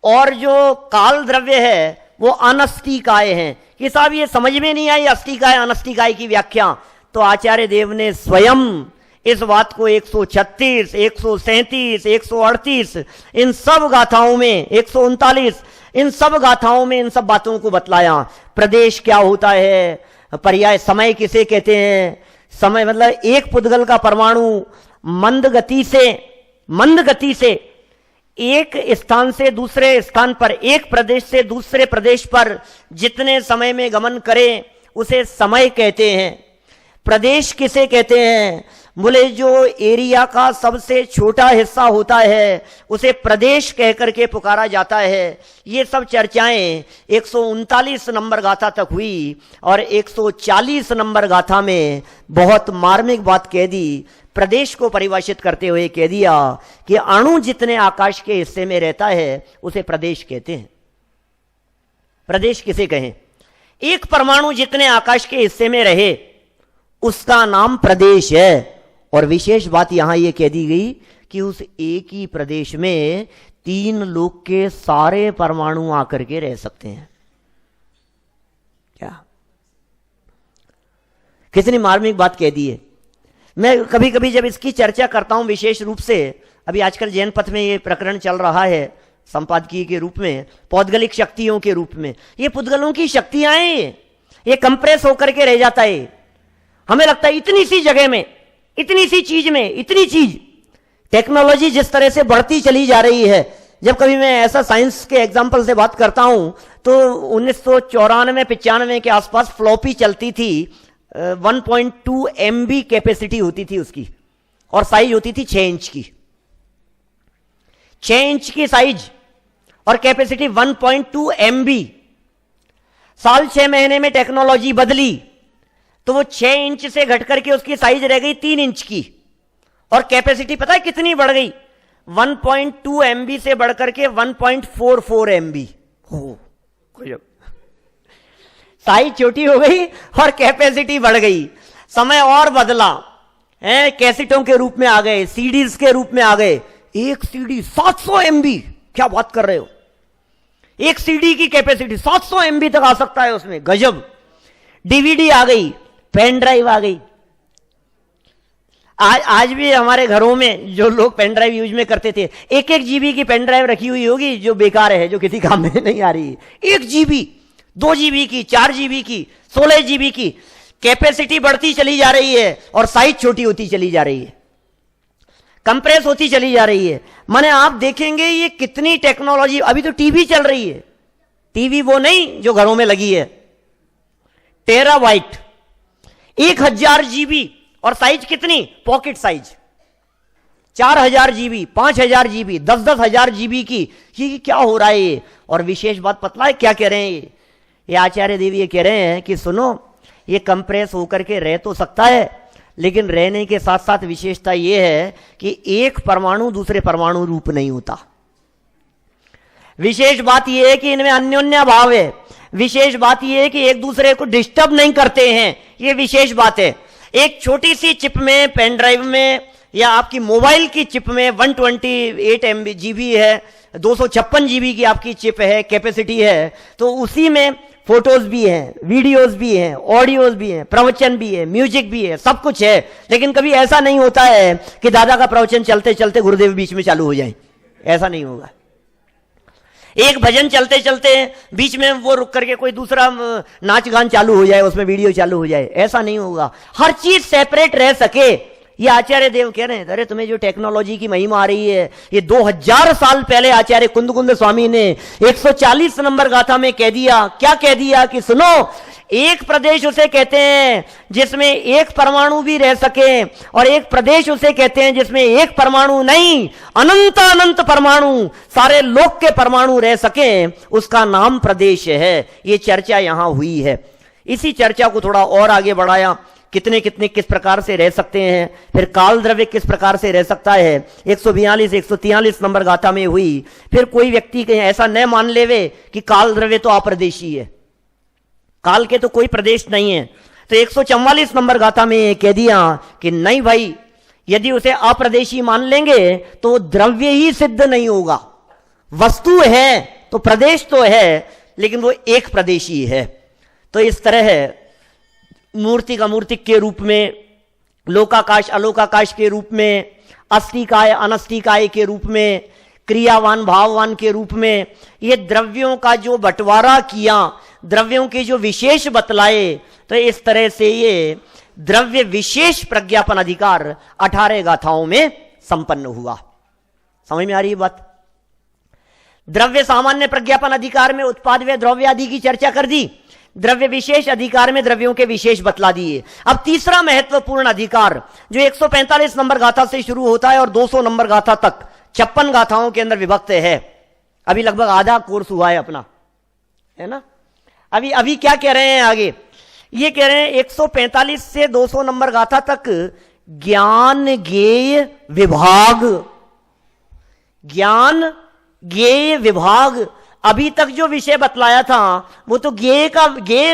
और जो काल द्रव्य है वो अनस्थिकाय हैं। कि साहब ये समझ में नहीं आई अस्थिकाय अनस्थिकाय की व्याख्या। तो आचार्य देव ने स्वयं इस बात को 136, 137, 138 इन सब गाथाओं में, 139 इन सब गाथाओं में इन सब बातों को बतलाया। प्रदेश क्या होता है, पर्याय समय किसे कहते हैं। समय मतलब एक पुद्गल का परमाणु मंद गति से एक स्थान से दूसरे स्थान पर, एक प्रदेश से दूसरे प्रदेश पर जितने समय में गमन करे उसे समय कहते हैं। प्रदेश किसे कहते हैं? बोले जो एरिया का सबसे छोटा हिस्सा होता है उसे प्रदेश कह करके पुकारा जाता है। ये सब चर्चाएं 139 नंबर गाथा तक हुई, और 140 नंबर गाथा में बहुत मार्मिक बात कह दी। प्रदेश को परिभाषित करते हुए कह दिया कि अणु जितने आकाश के हिस्से में रहता है उसे प्रदेश कहते हैं। प्रदेश किसे कहें? एक परमाणु जितने आकाश के हिस्से में रहे उसका नाम प्रदेश है। और विशेष बात यहां यह कह दी गई कि उस एक ही प्रदेश में 3 लोक के सारे परमाणु आकर के रह सकते हैं। क्या कितनी मार्मिक बात कह दी है। मैं कभी कभी जब इसकी चर्चा करता हूं, विशेष रूप से अभी आजकल जैन पथ में ये प्रकरण चल रहा है संपादकीय के रूप में, पौद्गलिक शक्तियों के रूप में। ये पुद्गलों की शक्तियां हैं, ये कंप्रेस होकर के रह जाता है। हमें लगता है इतनी सी जगह में, इतनी सी चीज में, इतनी चीज। टेक्नोलॉजी जिस तरह से बढ़ती चली जा रही है, जब कभी मैं ऐसा साइंस के एग्जाम्पल से बात करता हूं तो 1994-95 के आसपास फ्लॉपी चलती थी। 1.2 MB कैपेसिटी होती थी उसकी, और साइज होती थी 6 इंच की। 6 इंच की साइज और कैपेसिटी 1.2 MB। साल 6 महीने में टेक्नोलॉजी बदली तो वो 6 इंच से घट करके उसकी साइज रह गई 3 इंच की, और कैपेसिटी पता है कितनी बढ़ गई? 1.2 MB से बढ़कर के 1.44 MB। हो, साइज छोटी हो गई और कैपेसिटी बढ़ गई। समय और बदला है, कैसेटों के रूप में आ गए, सीडीज के रूप में आ गए। एक सीडी 700 MB। क्या बात कर रहे हो? एक सीडी की कैपेसिटी 700 MB तक आ सकता है उसमें, गजब। डीवीडी आ गई, पेन ड्राइव आ गई। आज भी हमारे घरों में जो लोग पेन ड्राइव यूज में करते थे, 1-1 GB की पेन ड्राइव रखी हुई होगी जो बेकार है, जो किसी काम में नहीं आ रही। 1 GB, 2 GB की, 4 GB की, 16 GB की कैपेसिटी बढ़ती चली जा रही है और साइज छोटी होती चली जा रही है, कंप्रेस होती चली जा रही है। माने आप देखेंगे ये कितनी टेक्नोलॉजी। अभी तो टीवी चल रही है, टीवी वो नहीं जो घरों में लगी है, टेराबाइट, 1000 GB और साइज कितनी? पॉकेट साइज, 4000 जीबी, 5000 जीबी, 10-10 हजार जीबी की। ये क्या हो रहा है ये? और विशेष बात पता है क्या कह रहे हैं ये आचार्य देव? ये कह रहे हैं कि सुनो, ये कंप्रेस होकर के रह तो सकता है, लेकिन रहने के साथ साथ विशेषता ये है कि एक परमाणु दूसरे परमाणु रूप नहीं होता। विशेष बात यह है कि इनमें अन्योन्या भाव है। विशेष बात यह है कि एक दूसरे को डिस्टर्ब नहीं करते हैं, ये विशेष बात है। एक छोटी सी चिप में, पेन ड्राइव में या आपकी मोबाइल की चिप में 128 MB जीबी है, 256 जीबी की आपकी चिप है, कैपेसिटी है, तो उसी में फोटोज भी हैं, वीडियोस भी हैं, ऑडियोज भी हैं, प्रवचन भी है, म्यूजिक भी है, सब कुछ है। लेकिन कभी ऐसा नहीं होता है कि दादा का प्रवचन चलते चलते गुरुदेव बीच में चालू हो जाए, ऐसा नहीं होगा। एक भजन चलते चलते बीच में वो रुक करके कोई दूसरा नाच गान चालू हो जाए, उसमें वीडियो चालू हो जाए, ऐसा नहीं होगा। हर चीज सेपरेट रह सके, ये आचार्य देव कह रहे हैं। अरे तुम्हें जो टेक्नोलॉजी की महिमा आ रही है, ये 2000 साल पहले आचार्य कुंद स्वामी ने 140 नंबर गाथा में कह दिया। क्या कह दिया कि सुनो, एक प्रदेश उसे कहते हैं जिसमें एक परमाणु भी रह सके, और एक प्रदेश उसे कहते हैं जिसमें एक परमाणु नहीं, अनंत अनंत परमाणु, सारे लोक के परमाणु रह सके, उसका नाम प्रदेश है। ये चर्चा यहां हुई है। इसी चर्चा को थोड़ा और आगे बढ़ाया, कितने कितने किस प्रकार से रह सकते हैं, फिर काल द्रव्य किस प्रकार से रह सकता है, 142 143 नंबर गाथा में हुई। फिर कोई व्यक्ति कहीं ऐसा न मान लेवे कि काल द्रव्य तो अप्रदेशी है, काल के तो कोई प्रदेश नहीं है, तो 144 नंबर गाथा में कह दिया कि नहीं भाई, यदि उसे अप्रदेशी मान लेंगे तो द्रव्य ही सिद्ध नहीं होगा। वस्तु है तो प्रदेश तो है, लेकिन वो एक प्रदेशी है। तो इस तरह मूर्ति का मूर्तिक के रूप में, लोकाकाश अलोकाकाश के रूप में, अस्तिकाय अनस्तिकाय के रूप में, क्रियावान भाववान के रूप में, ये द्रव्यों का जो बंटवारा किया, द्रव्यों के जो विशेष बतलाए, तो इस तरह से ये द्रव्य विशेष प्रज्ञापन अधिकार 18 गाथाओं में संपन्न हुआ। समझ में आ रही है बात? द्रव्य सामान्य प्रज्ञापन अधिकार में उत्पाद व द्रव्य आदि की चर्चा कर दी, द्रव्य विशेष अधिकार में द्रव्यों के विशेष बतला दिए। अब तीसरा महत्वपूर्ण अधिकार जो 145 नंबर गाथा से शुरू होता है और 200 नंबर गाथा तक 56 गाथाओं के अंदर विभक्त है। अभी लगभग आधा कोर्स हुआ है अपना, है ना? अभी क्या कह रहे हैं आगे? ये कह रहे हैं 145 से 200 नंबर गाथा तक ज्ञान ज्ञेय विभाग, ज्ञान ज्ञेय विभाग। अभी तक जो विषय बतलाया था वो तो ज्ञेय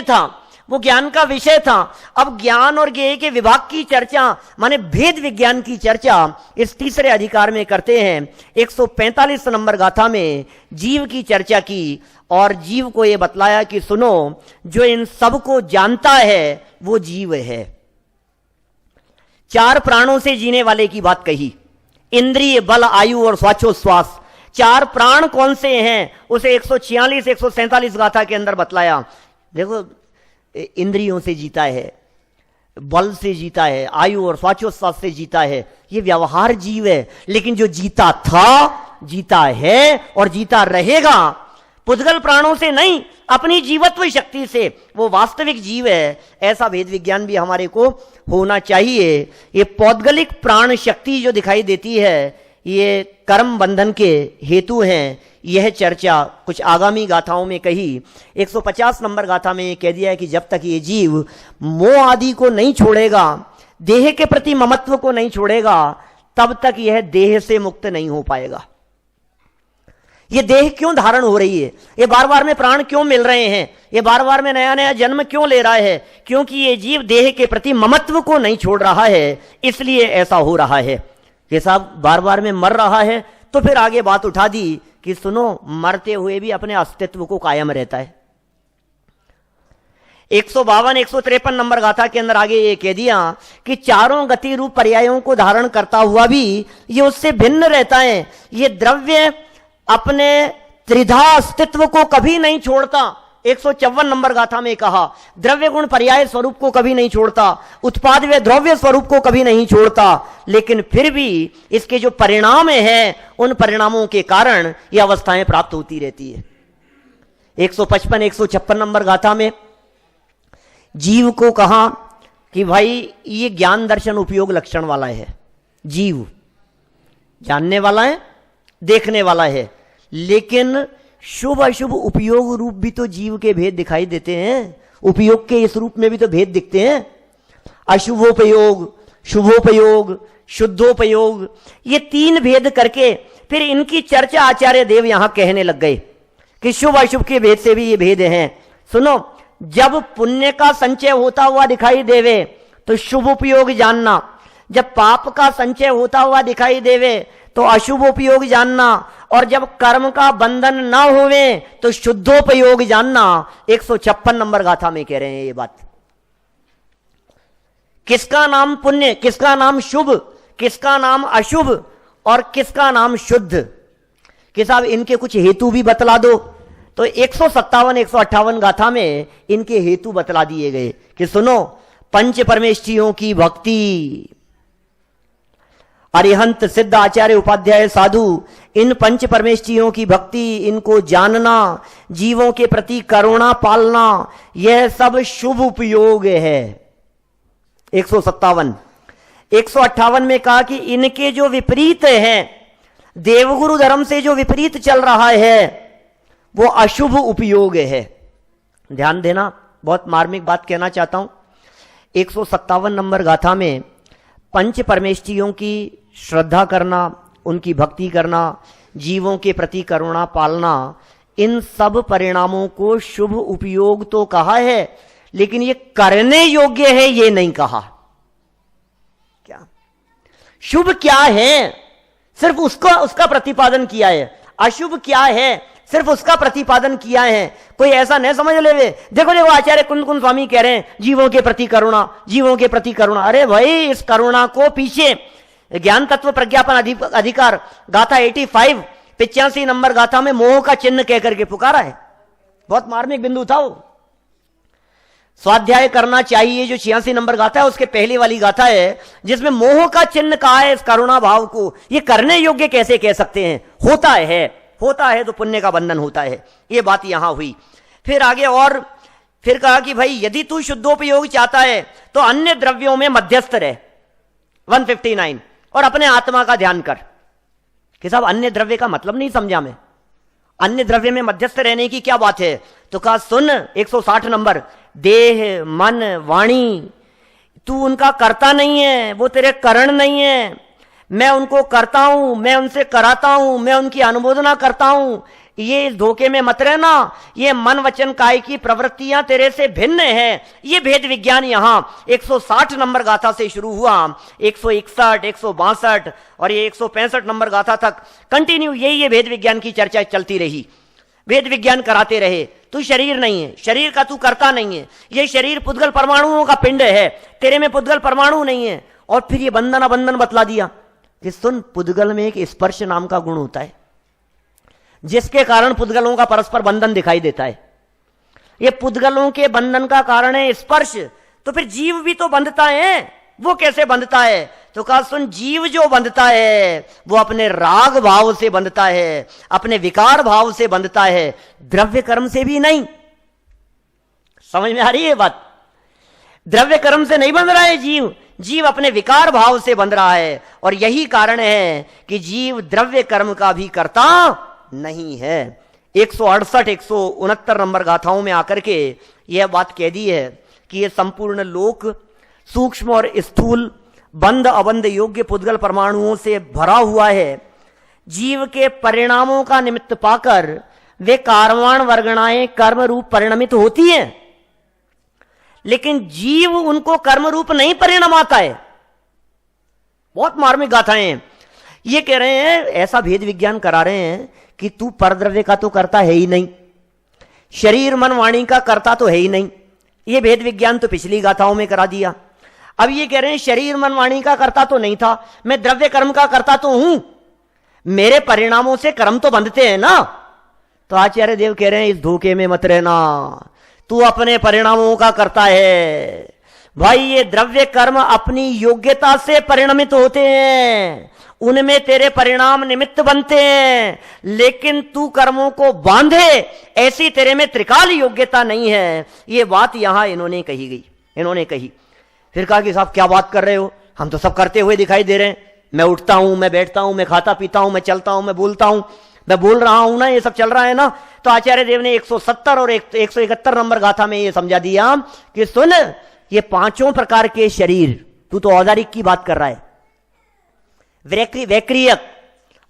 था, वो ज्ञान का विषय था। अब ज्ञान और ज्ञेय के विभाग की चर्चा, माने भेद विज्ञान की चर्चा इस तीसरे अधिकार में करते हैं। 145 नंबर गाथा में जीव की चर्चा की और जीव को यह बतलाया कि सुनो, जो इन सब को जानता है वो जीव है। 4 प्राणों से जीने वाले की बात कही, इंद्रिय, बल, आयु और स्वाचोश्वास। 4 प्राण कौन से हैं उसे 146 147 गाथा के अंदर बतलाया। देखो, इंद्रियों से जीता है, बल से जीता है, आयु और स्वाचोश्वास से जीता है, ये व्यवहार जीव है। लेकिन जो जीता था, जीता है और जीता रहेगा, पुद्गल प्राणों से नहीं, अपनी जीवत्व शक्ति से, वो वास्तविक जीव है। ऐसा भेद विज्ञान भी हमारे को होना चाहिए। ये पौद्गलिक प्राण शक्ति जो दिखाई देती है, ये कर्म बंधन के हेतु हैं। यह चर्चा कुछ आगामी गाथाओं में कही। 150 नंबर गाथा में कह दिया है कि जब तक ये जीव मोह आदि को नहीं छोड़ेगा, देह के प्रति ममत्व को नहीं छोड़ेगा, तब तक यह देह से मुक्त नहीं हो पाएगा। ये देह क्यों धारण हो रही है, ये बार बार में प्राण क्यों मिल रहे हैं, ये बार बार में नया नया जन्म क्यों ले रहा है? क्योंकि ये जीव देह के प्रति ममत्व को नहीं छोड़ रहा है, इसलिए ऐसा हो रहा है। ये साहब बार बार में मर रहा है, तो फिर आगे बात उठा दी कि सुनो, मरते हुए भी अपने अस्तित्व को कायम रहता है। 152 153 नंबर गाथा के अंदर आगे ये कह दिया कि चारों गति रूप पर्यायों को धारण करता हुआ भी ये उससे भिन्न रहता है। ये द्रव्य अपने त्रिधा अस्तित्व को कभी नहीं छोड़ता। 154 नंबर गाथा में कहा, द्रव्य गुण पर्याय स्वरूप को कभी नहीं छोड़ता, उत्पाद व द्रव्य स्वरूप को कभी नहीं छोड़ता, लेकिन फिर भी इसके जो परिणाम हैं, उन परिणामों के कारण ये अवस्थाएं प्राप्त होती रहती है। 155 156 नंबर गाथा में जीव को कहा कि भाई ये ज्ञान दर्शन उपयोग लक्षण वाला है, जीव जानने वाला है, देखने वाला है, लेकिन शुभ अशुभ उपयोग रूप भी तो जीव के भेद दिखाई देते हैं। उपयोग के इस रूप में भी तो भेद दिखते हैं। अशुभोपयोग, शुभोपयोग, शुद्धोपयोग, ये तीन भेद करके फिर इनकी चर्चा आचार्य देव यहां कहने लग गए कि शुभ अशुभ के भेद से भी ये भेद हैं। सुनो, जब पुण्य का संचय होता हुआ दिखाई देवे तो शुभ उपयोग जानना, जब पाप का संचय होता हुआ दिखाई देवे तो अशुभ उपयोग जानना, और जब कर्म का बंधन ना होवे तो शुद्धोपयोग जानना। 156 नंबर गाथा में कह रहे हैं ये बात। किसका नाम पुण्य, किसका नाम शुभ, किसका नाम अशुभ और किसका नाम शुद्ध, कि साहब इनके कुछ हेतु भी बतला दो। तो 157 158 गाथा में इनके हेतु बतला दिए गए कि सुनो, पंच परमेष्ठियों की भक्ति, अरिहंत सिद्ध आचार्य उपाध्याय साधु, इन पंच परमेष्ठियों की भक्ति, इनको जानना, जीवों के प्रति करुणा पालना, यह सब शुभ उपयोग है। 157 158 में कहा कि इनके जो विपरीत हैं, देवगुरु धर्म से जो विपरीत चल रहा है वो अशुभ उपयोग है। ध्यान देना, बहुत मार्मिक बात कहना चाहता हूं। 157 नंबर गाथा में पंच परमेष्ठियों की श्रद्धा करना, उनकी भक्ति करना, जीवों के प्रति करुणा पालना, इन सब परिणामों को शुभ उपयोग तो कहा है, लेकिन ये करने योग्य है ये नहीं कहा। क्या शुभ क्या है, सिर्फ उसका प्रतिपादन किया है। अशुभ क्या है, सिर्फ उसका प्रतिपादन किया है। कोई ऐसा नहीं समझ ले वे, देखो देखो आचार्य कुंद कुंद स्वामी कह रहे हैं जीवों के प्रति करुणा, जीवों के प्रति करुणा। अरे भाई, इस करुणा को पीछे ज्ञान तत्व प्रज्ञापन अधिकार गाथा 85 85 नंबर गाथा में मोह का चिन्ह कहकर के पुकारा है। बहुत मार्मिक बिंदु था वो। स्वाध्याय करना चाहिए जो 86 नंबर गाथा है, उसके पहली वाली गाथा है जिसमें मोह का चिन्ह कहा है इस करुणा भाव को। ये करने योग्य कैसे कह सकते हैं, होता है तो पुण्य का बंधन होता है। ये बात यहां हुई। फिर आगे और फिर कहा कि भाई यदि तू शुद्धोपयोग चाहता है तो अन्य द्रव्यों में मध्यस्थ रहे, 159, और अपने आत्मा का ध्यान कर। कि साहब अन्य द्रव्य का मतलब नहीं समझा मैं, अन्य द्रव्य में मध्यस्थ रहने की क्या बात है? तो कहा सुन, 160 नंबर, देह मन वाणी, तू उनका करता नहीं है, वो तेरे करण नहीं है। मैं उनको करता हूं, मैं उनसे कराता हूं, मैं उनकी अनुमोदना करता हूं। ये इस धोखे में मत रहना, ये मन वचन काय की प्रवृत्तियां तेरे से भिन्न है। ये भेद विज्ञान यहां 160 नंबर गाथा से शुरू हुआ, 161 162 और ये 165 नंबर गाथा तक कंटिन्यू ये भेद विज्ञान की चर्चा चलती रही। भेद विज्ञान कराते रहे। तू शरीर नहीं है, शरीर का तू करता नहीं है, ये शरीर पुद्गल परमाणुओं का पिंड है, तेरे में पुद्गल परमाणु नहीं है। और फिर ये बंधन अबंधन बतला दिया कि सुन, पुद्गल में एक स्पर्श नाम का गुण होता है जिसके कारण पुद्गलों का परस्पर बंधन दिखाई देता है। ये पुद्गलों के बंधन का कारण है स्पर्श। तो फिर जीव भी तो बंधता है, वो कैसे बंधता है? तो कहा सुन, जीव जो बंधता है वो अपने राग भाव से बंधता है, अपने विकार भाव से बंधता है, द्रव्य कर्म से भी नहीं। समझ में आ रही है बात? द्रव्य कर्म से नहीं बंध रहा है जीव, जीव अपने विकार भाव से बंध रहा है। और यही कारण है कि जीव द्रव्य कर्म का भी करता नहीं है। 168 169 नंबर गाथाओं में आकर के यह बात कह दी है कि यह संपूर्ण लोक सूक्ष्म और स्थूल बंध अबंध योग्य पुद्गल परमाणुओं से भरा हुआ है। जीव के परिणामों का निमित्त पाकर वे कार्वाण वर्गणाएं कर्म रूप परिणमित होती हैं, लेकिन जीव उनको कर्म रूप नहीं परिणमाता है। बहुत मार्मिक गाथाएं हैं। ये कह रहे हैं, ऐसा भेद विज्ञान करा रहे हैं कि तू परद्रव्य का तो करता है ही नहीं, शरीर मन वाणी का करता तो है ही नहीं। ये भेद विज्ञान तो पिछली गाथाओं में करा दिया। अब ये कह रहे हैं शरीर मन वाणी का करता तो नहीं था, मैं द्रव्य कर्म का करता तो हूं, मेरे परिणामों से कर्म तो बंधते हैं ना। तो आचार्य देव कह रहे हैं इस धोखे में मत रहना, तू अपने परिणामों का करता है। भाई ये द्रव्य कर्म अपनी योग्यता से परिणमित होते हैं, उनमें तेरे परिणाम निमित्त बनते हैं, लेकिन तू कर्मों को बांधे ऐसी तेरे में त्रिकाल योग्यता नहीं है। ये बात यहां इन्होंने कही। फिर कहा कि साहब क्या बात कर रहे हो, हम तो सब करते हुए दिखाई दे रहे हैं, मैं उठता हूं, मैं बैठता हूं, मैं खाता पीता हूं, मैं चलता हूं, मैं बोलता हूं, मैं बोल रहा हूं ना, ये सब चल रहा है ना। तो आचार्य देव ने 170 और 171 नंबर गाथा में ये समझा दिया कि सुन, ये पांचों प्रकार के शरीर, तू तो औदारिक की बात कर रहा है, वैक्रियक,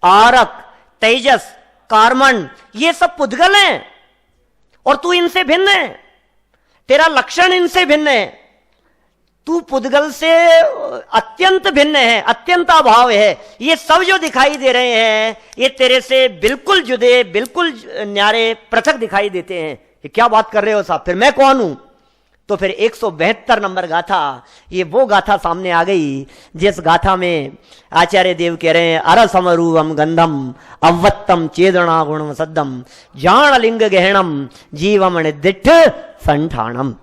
आरक, तेजस, कार्मण, ये सब पुद्गल हैं और तू इनसे भिन्न है, तेरा लक्षण इनसे भिन्न है, तू पुद्गल से अत्यंत भिन्न है, अत्यंत अभाव है। ये सब जो दिखाई दे रहे हैं ये तेरे से बिल्कुल जुदे, बिल्कुल न्यारे, पृथक दिखाई देते हैं। ये क्या बात कर रहे हो साहब, फिर मैं कौन हूं? तो फिर 172 नंबर गाथा, ये वो गाथा सामने आ गई जिस गाथा में आचार्य देव कह रहे हैं, अरसमरूपम गंधम अवत्तम चेदना गुणम सद्दम जान लिंग गहणम जीवम निदिठ संठाणम।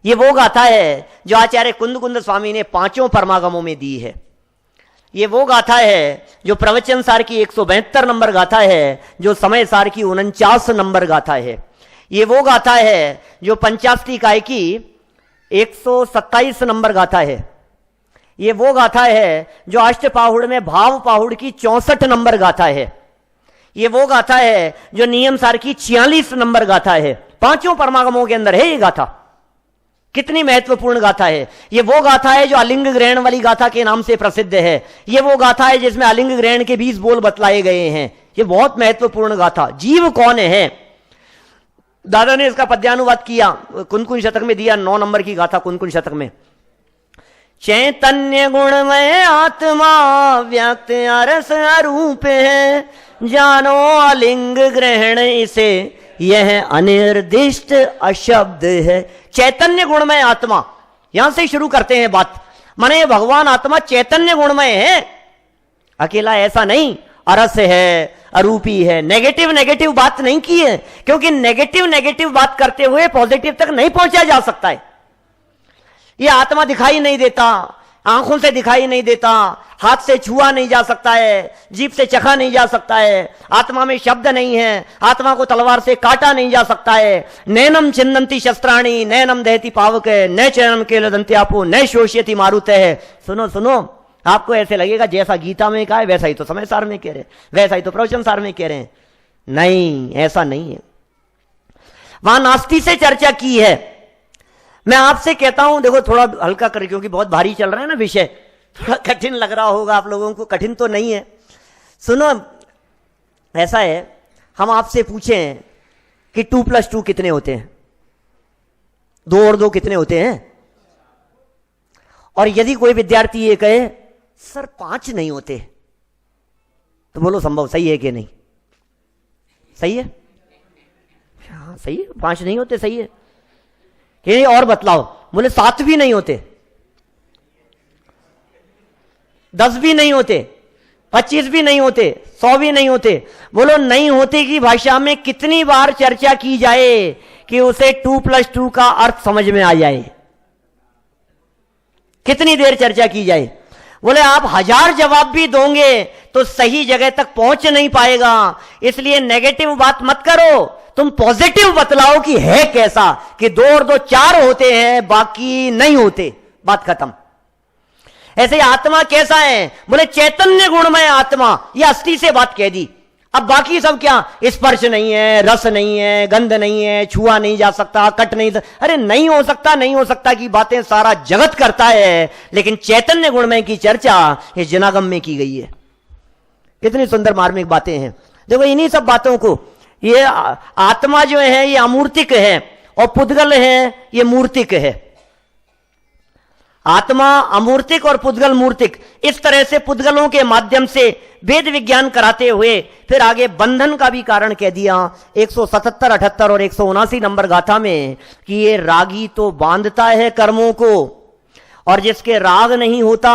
ये वो गाथा है जो आचार्य कुंद कुंद स्वामी ने पांचों परमागमों में दी है। ये वो गाथा है जो प्रवचन सार की 172 नंबर गाथा है, जो समय सार की 49 नंबर गाथा है। ये वो गाथा है जो पंचाशती काय की 127 नंबर गाथा है। ये वो गाथा है जो अष्टपाहुड़ में भाव पाहुड़ की 64 नंबर गाथा है। ये वो गाथा है जो नियम सार की 46 नंबर गाथा है। पांचों परमागमों के अंदर है ये गाथा। कितनी महत्वपूर्ण गाथा है। ये वो गाथा है जो अलिंग ग्रहण वाली गाथा के नाम से प्रसिद्ध है। ये वो गाथा है जिसमें अलिंग ग्रहण के 20 बोल बतलाए गए हैं। ये बहुत महत्वपूर्ण गाथा। जीव कौन है, दादा ने इसका पद्यानुवाद किया, कुन शतक में दिया, 9 नंबर की गाथा कुन शतक में। चैतन्य गुणमय आत्मा व्यक्त अरस अरूप है, जानो अलिंग ग्रहण इसे यह अनिर्दिष्ट अशब्द है। चैतन्य गुणमय आत्मा, यहां से शुरू करते हैं बात। माने भगवान आत्मा चैतन्य गुणमय है, अकेला ऐसा नहीं, अरस है, अरूपी है। नेगेटिव बात नहीं की है, क्योंकि नेगेटिव बात करते हुए पॉजिटिव तक नहीं पहुंचा जा सकता है। यह आत्मा दिखाई नहीं देता, आंखों से दिखाई नहीं देता, हाथ से छुआ नहीं जा सकता है, जीभ से चखा नहीं जा सकता है, आत्मा में शब्द नहीं है, आत्मा को तलवार से काटा नहीं जा सकता है। नैनम छिन्दन्ति शस्त्राणि नैनम दहति पावक न चैनम केलदन्त्यापो न शोष्यति मारुत है। सुनो सुनो, आपको ऐसे लगेगा जैसा गीता में कहा है वैसा ही तो समय सार में कह रहे हैं, वैसा ही तो प्रवचन सार में कह रहे हैं। नहीं, ऐसा नहीं है। वहां नास्ति से चर्चा की है। मैं आपसे कहता हूं, देखो थोड़ा हल्का कर, क्योंकि बहुत भारी चल रहा है ना विषय, थोड़ा कठिन लग रहा होगा आप लोगों को। कठिन तो नहीं है। सुनो, ऐसा है, हम आपसे पूछें कि 2 + 2 कितने होते हैं, 2 और 2 कितने होते हैं, और यदि कोई विद्यार्थी ये कहे सर 5 नहीं होते, तो बोलो संभव सही है कि नहीं? सही है, हाँ सही है, 5 नहीं होते, सही है कि और बतलाओ? बोले 7 भी नहीं होते, 10 भी नहीं होते, 25 भी नहीं होते, 100 भी नहीं होते। बोलो नहीं होते की भाषा में कितनी बार चर्चा की जाए कि उसे 2 + 2 का अर्थ समझ में आ जाए? कितनी देर चर्चा की जाए? बोले आप 1000 जवाब भी दोगे तो सही जगह तक पहुंच नहीं पाएगा। इसलिए नेगेटिव बात मत करो, तुम पॉजिटिव बतलाओ कि है कैसा, कि 2 और 2 4 होते हैं, बाकी नहीं होते, बात खत्म। ऐसे आत्मा कैसा है? बोले चैतन्य गुणमय आत्मा, यह अस्थि से बात कह दी। अब बाकी सब क्या? स्पर्श नहीं है, रस नहीं है, गंध नहीं है, छुआ नहीं जा सकता, कट नहीं सकता। अरे नहीं हो सकता, नहीं हो सकता की बातें सारा जगत करता है, लेकिन चैतन्य गुणमय की चर्चा ये जनागम में की गई है। कितनी सुंदर मार्मिक बातें हैं। देखो इन्हीं सब बातों को, ये आत्मा जो है ये अमूर्तिक है और पुद्गल है ये मूर्तिक है। आत्मा अमूर्तिक और पुद्गल मूर्तिक, इस तरह से पुद्गलों के माध्यम से वेद विज्ञान कराते हुए फिर आगे बंधन का भी कारण कह दिया 177, 78 और 179 नंबर गाथा में कि ये रागी तो बांधता है कर्मों को, और जिसके राग नहीं होता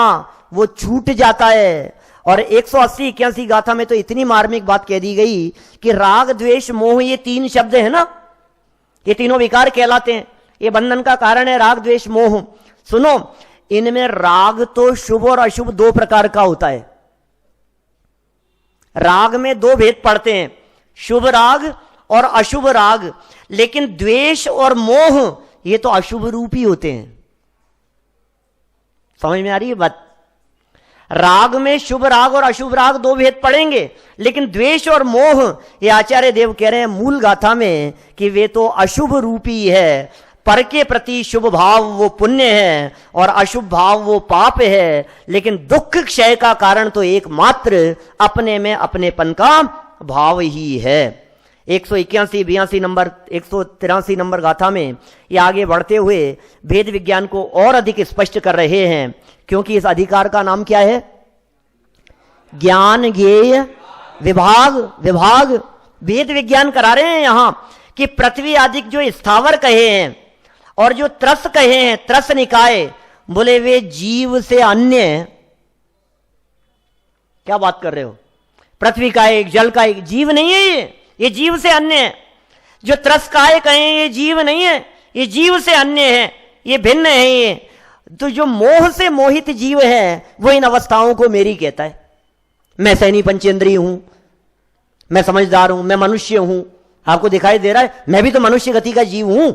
वो छूट जाता है। और 180, 81 गाथा में तो इतनी मार्मिक बात कह दी गई कि राग द्वेष मोह, ये 3 शब्द है ना, ये तीनों विकार कहलाते हैं, ये बंधन का कारण है राग द्वेष मोह। सुनो, इनमें राग तो शुभ और अशुभ 2 प्रकार का होता है। राग में 2 भेद पड़ते हैं, शुभ राग और अशुभ राग। लेकिन द्वेष और मोह ये तो अशुभ रूप ही होते हैं। समझ में आ रही है बात? राग में शुभ राग और अशुभ राग दो भेद पड़ेंगे, लेकिन द्वेष और मोह ये आचार्य देव कह रहे हैं मूल गाथा में कि वे तो अशुभ रूपी है। पर के प्रति शुभ भाव वो पुण्य है और अशुभ भाव वो पाप है, लेकिन दुख क्षय का कारण तो एकमात्र अपने में अपनेपन का भाव ही है। 181, 82 नंबर, 183 नंबर गाथा में ये आगे बढ़ते हुए भेद विज्ञान को और अधिक स्पष्ट कर रहे हैं, क्योंकि इस अधिकार का नाम क्या है? ज्ञान ज्ञेय विभाग। विभाग भेद विज्ञान करा रहे हैं यहां कि पृथ्वी आदि जो स्थावर कहे हैं और जो त्रस कहे हैं, त्रस निकाय, बोले वे जीव से अन्य। क्या बात कर रहे हो? पृथ्वी का एक, जल का एक, जीव नहीं है ये जीव से अन्य है। जो त्रस काय कहें ये जीव नहीं है, ये जीव से अन्य है, ये भिन्न है। ये तो जो मोह से मोहित जीव है वो इन अवस्थाओं को मेरी कहता है। मैं सैनी पंचेंद्रिय हूं, मैं समझदार हूं, मैं मनुष्य हूं। आपको दिखाई दे रहा है मैं भी तो मनुष्य गति का जीव हूं।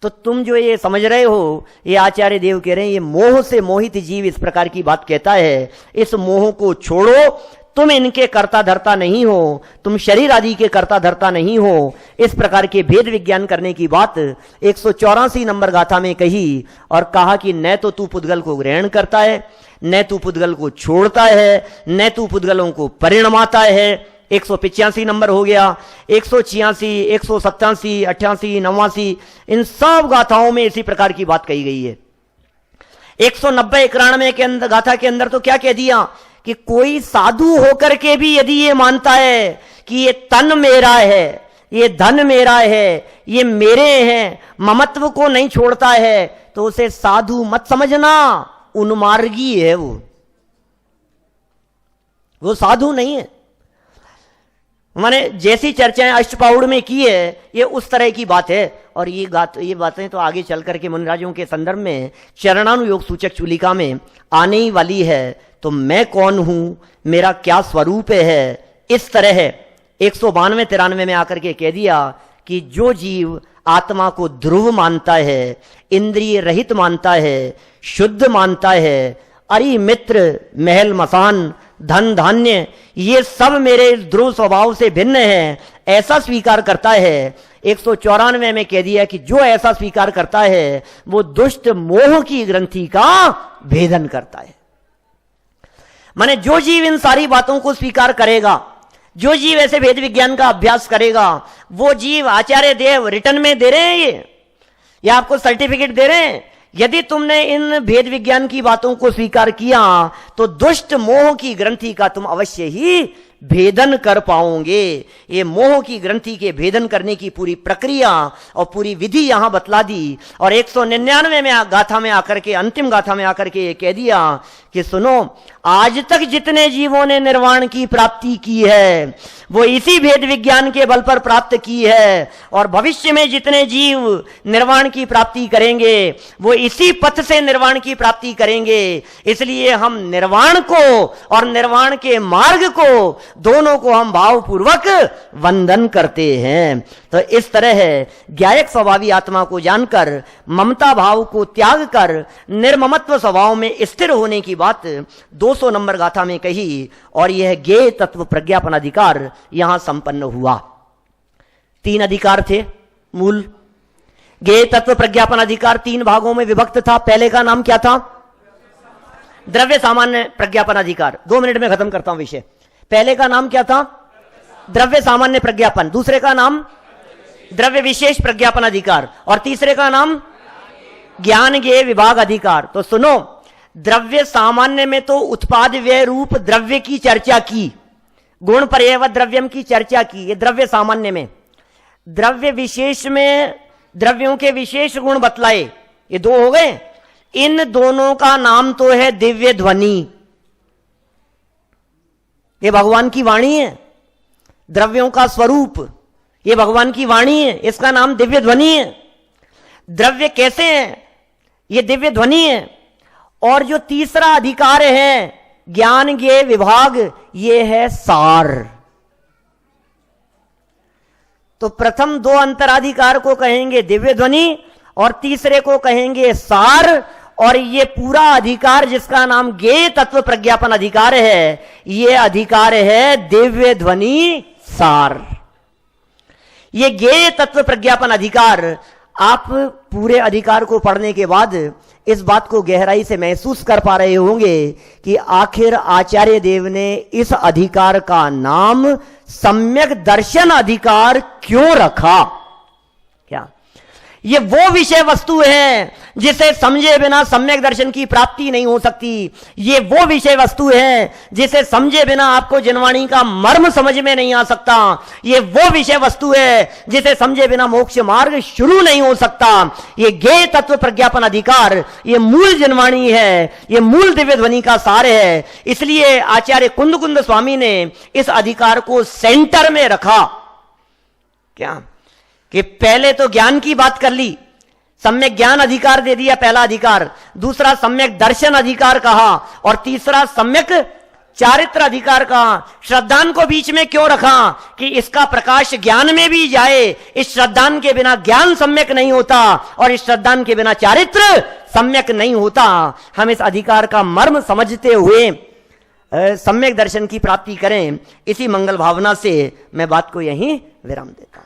तो तुम जो ये समझ रहे हो, ये आचार्य देव कह रहे हैं ये मोह से मोहित जीव इस प्रकार की बात कहता है। इस मोह को छोड़ो, तुम इनके कर्ता धर्ता नहीं हो, तुम शरीर आदि के कर्ता धर्ता नहीं हो। इस प्रकार के भेद विज्ञान करने की बात 184 नंबर गाथा में कही और कहा कि न तो तू पुद्गल को ग्रहण करता है, न तू पुद्गल को छोड़ता है, न तू पुद्गलों को परिणमाता है। 185 नंबर हो गया। 186, 187, 88, 89 इन सब गाथाओं में इसी प्रकार की बात कही गई है। 190, 91 के अंदर गाथा के अंदर तो क्या कह दिया कि कोई साधु होकर के भी यदि ये मानता है कि ये तन मेरा है, ये धन मेरा है, ये मेरे हैं, ममत्व को नहीं छोड़ता है, तो उसे साधु मत समझना, उन्मार्गी है वो साधु नहीं है। माने जैसी चर्चाएं अष्टपाउड़ में की है ये उस तरह की बात है। और ये बातें तो आगे चल करके मुनिराजों के संदर्भ में चरणानुयोग सूचक चूलिका में आने ही वाली है। तो मैं कौन हूं, मेरा क्या स्वरूप है, इस तरह है। 192, 93 में आकर के कह दिया कि जो जीव आत्मा को ध्रुव मानता है, इंद्रिय रहित मानता है, शुद्ध मानता है, अरे मित्र, महल मसान, धन धान्य ये सब मेरे ध्रुव स्वभाव से भिन्न है, ऐसा स्वीकार करता है। 194 में कह दिया कि जो ऐसा स्वीकार करता है वो दुष्ट मोह की ग्रंथि का भेदन करता है। माने जो जीव इन सारी बातों को स्वीकार करेगा, जो जीव ऐसे भेद विज्ञान का अभ्यास करेगा, वो जीव आचार्य देव रिटर्न में दे रहे हैं ये आपको सर्टिफिकेट दे रहे हैं। यदि तुमने इन भेद विज्ञान की बातों को स्वीकार किया तो दुष्ट मोह की ग्रंथि का तुम अवश्य ही भेदन कर पाओगे। ये मोह की ग्रंथि के भेदन करने की पूरी प्रक्रिया और पूरी विधि यहां बतला दी। और 199 में गाथा में आकर के, अंतिम गाथा में आकर के ये कह दिया कि सुनो, आज तक जितने जीवों ने निर्वाण की प्राप्ति की है वो इसी भेद विज्ञान के बल पर प्राप्त की है, और भविष्य में जितने जीव निर्वाण की प्राप्ति करेंगे वो इसी पथ से निर्वाण की प्राप्ति करेंगे। इसलिए हम निर्वाण को और निर्वाण के मार्ग को दोनों को हम भावपूर्वक वंदन करते हैं। तो इस तरह है ज्ञायक स्वभावी आत्मा को जानकर ममता भाव को त्याग कर निर्ममत्व स्वभाव में स्थिर होने की बात 200 नंबर गाथा में कही, और यह ज्ञेय तत्व प्रज्ञापन अधिकार यहां संपन्न हुआ। 3 अधिकार थे मूल। ज्ञेय तत्व प्रज्ञापन अधिकार 3 भागों में विभक्त था। पहले का नाम क्या था? द्रव्य सामान्य प्रज्ञापन अधिकार। 2 मिनट में खत्म करता हूं विषय। पहले का नाम क्या था? द्रव्य सामान्य प्रज्ञापन। दूसरे का नाम द्रव्य विशेष प्रज्ञापन अधिकार, और तीसरे का नाम ज्ञान ज्ञेय विभाग अधिकार। तो सुनो, द्रव्य सामान्य में तो उत्पाद व्यय रूप द्रव्य की चर्चा की, गुण पर्यवत द्रव्यम की चर्चा की, ये द्रव्य सामान्य में। द्रव्य विशेष में द्रव्यों के विशेष गुण बतलाए, ये 2 हो गए। इन दोनों का नाम तो है दिव्य ध्वनि। ये भगवान की वाणी है। द्रव्यों का स्वरूप ये भगवान की वाणी है, इसका नाम दिव्य ध्वनि है। द्रव्य कैसे है? ये दिव्य ध्वनि है। और जो तीसरा अधिकार है ज्ञान ज्ञेय विभाग, ये है सार। तो प्रथम 2 अंतराधिकार को कहेंगे दिव्य ध्वनि और तीसरे को कहेंगे सार, और ये पूरा अधिकार जिसका नाम ज्ञेय तत्व प्रज्ञापन अधिकार है, ये अधिकार है दिव्य ध्वनि सार। ये ज्ञेय तत्व प्रज्ञापन अधिकार, आप पूरे अधिकार को पढ़ने के बाद इस बात को गहराई से महसूस कर पा रहे होंगे कि आखिर आचार्य देव ने इस अधिकार का नाम सम्यक दर्शन अधिकार क्यों रखा। क्या ये वो विषय वस्तु है जिसे समझे बिना सम्यक दर्शन की प्राप्ति नहीं हो सकती। ये वो विषय वस्तु है जिसे समझे बिना आपको जिनवाणी का मर्म समझ में नहीं आ सकता। ये वो विषय वस्तु है जिसे समझे बिना मोक्ष मार्ग शुरू नहीं हो सकता। ये ज्ञेय तत्व प्रज्ञापन अधिकार, ये मूल जिनवाणी है, ये मूल दिव्य ध्वनि का सार है। इसलिए आचार्य कुंद स्वामी ने इस अधिकार को सेंटर में रखा। क्या कि पहले तो ज्ञान की बात कर ली, सम्यक ज्ञान अधिकार दे दिया पहला अधिकार, दूसरा सम्यक दर्शन अधिकार कहा, और तीसरा सम्यक चारित्र अधिकार कहा। श्रद्धान को बीच में क्यों रखा कि इसका प्रकाश ज्ञान में भी जाए। इस श्रद्धान के बिना ज्ञान सम्यक नहीं होता और इस श्रद्धान के बिना चारित्र सम्यक नहीं होता। हम इस अधिकार का मर्म समझते हुए सम्यक दर्शन की प्राप्ति करें, इसी मंगल भावना से मैं बात को यहीं विराम देता हूं।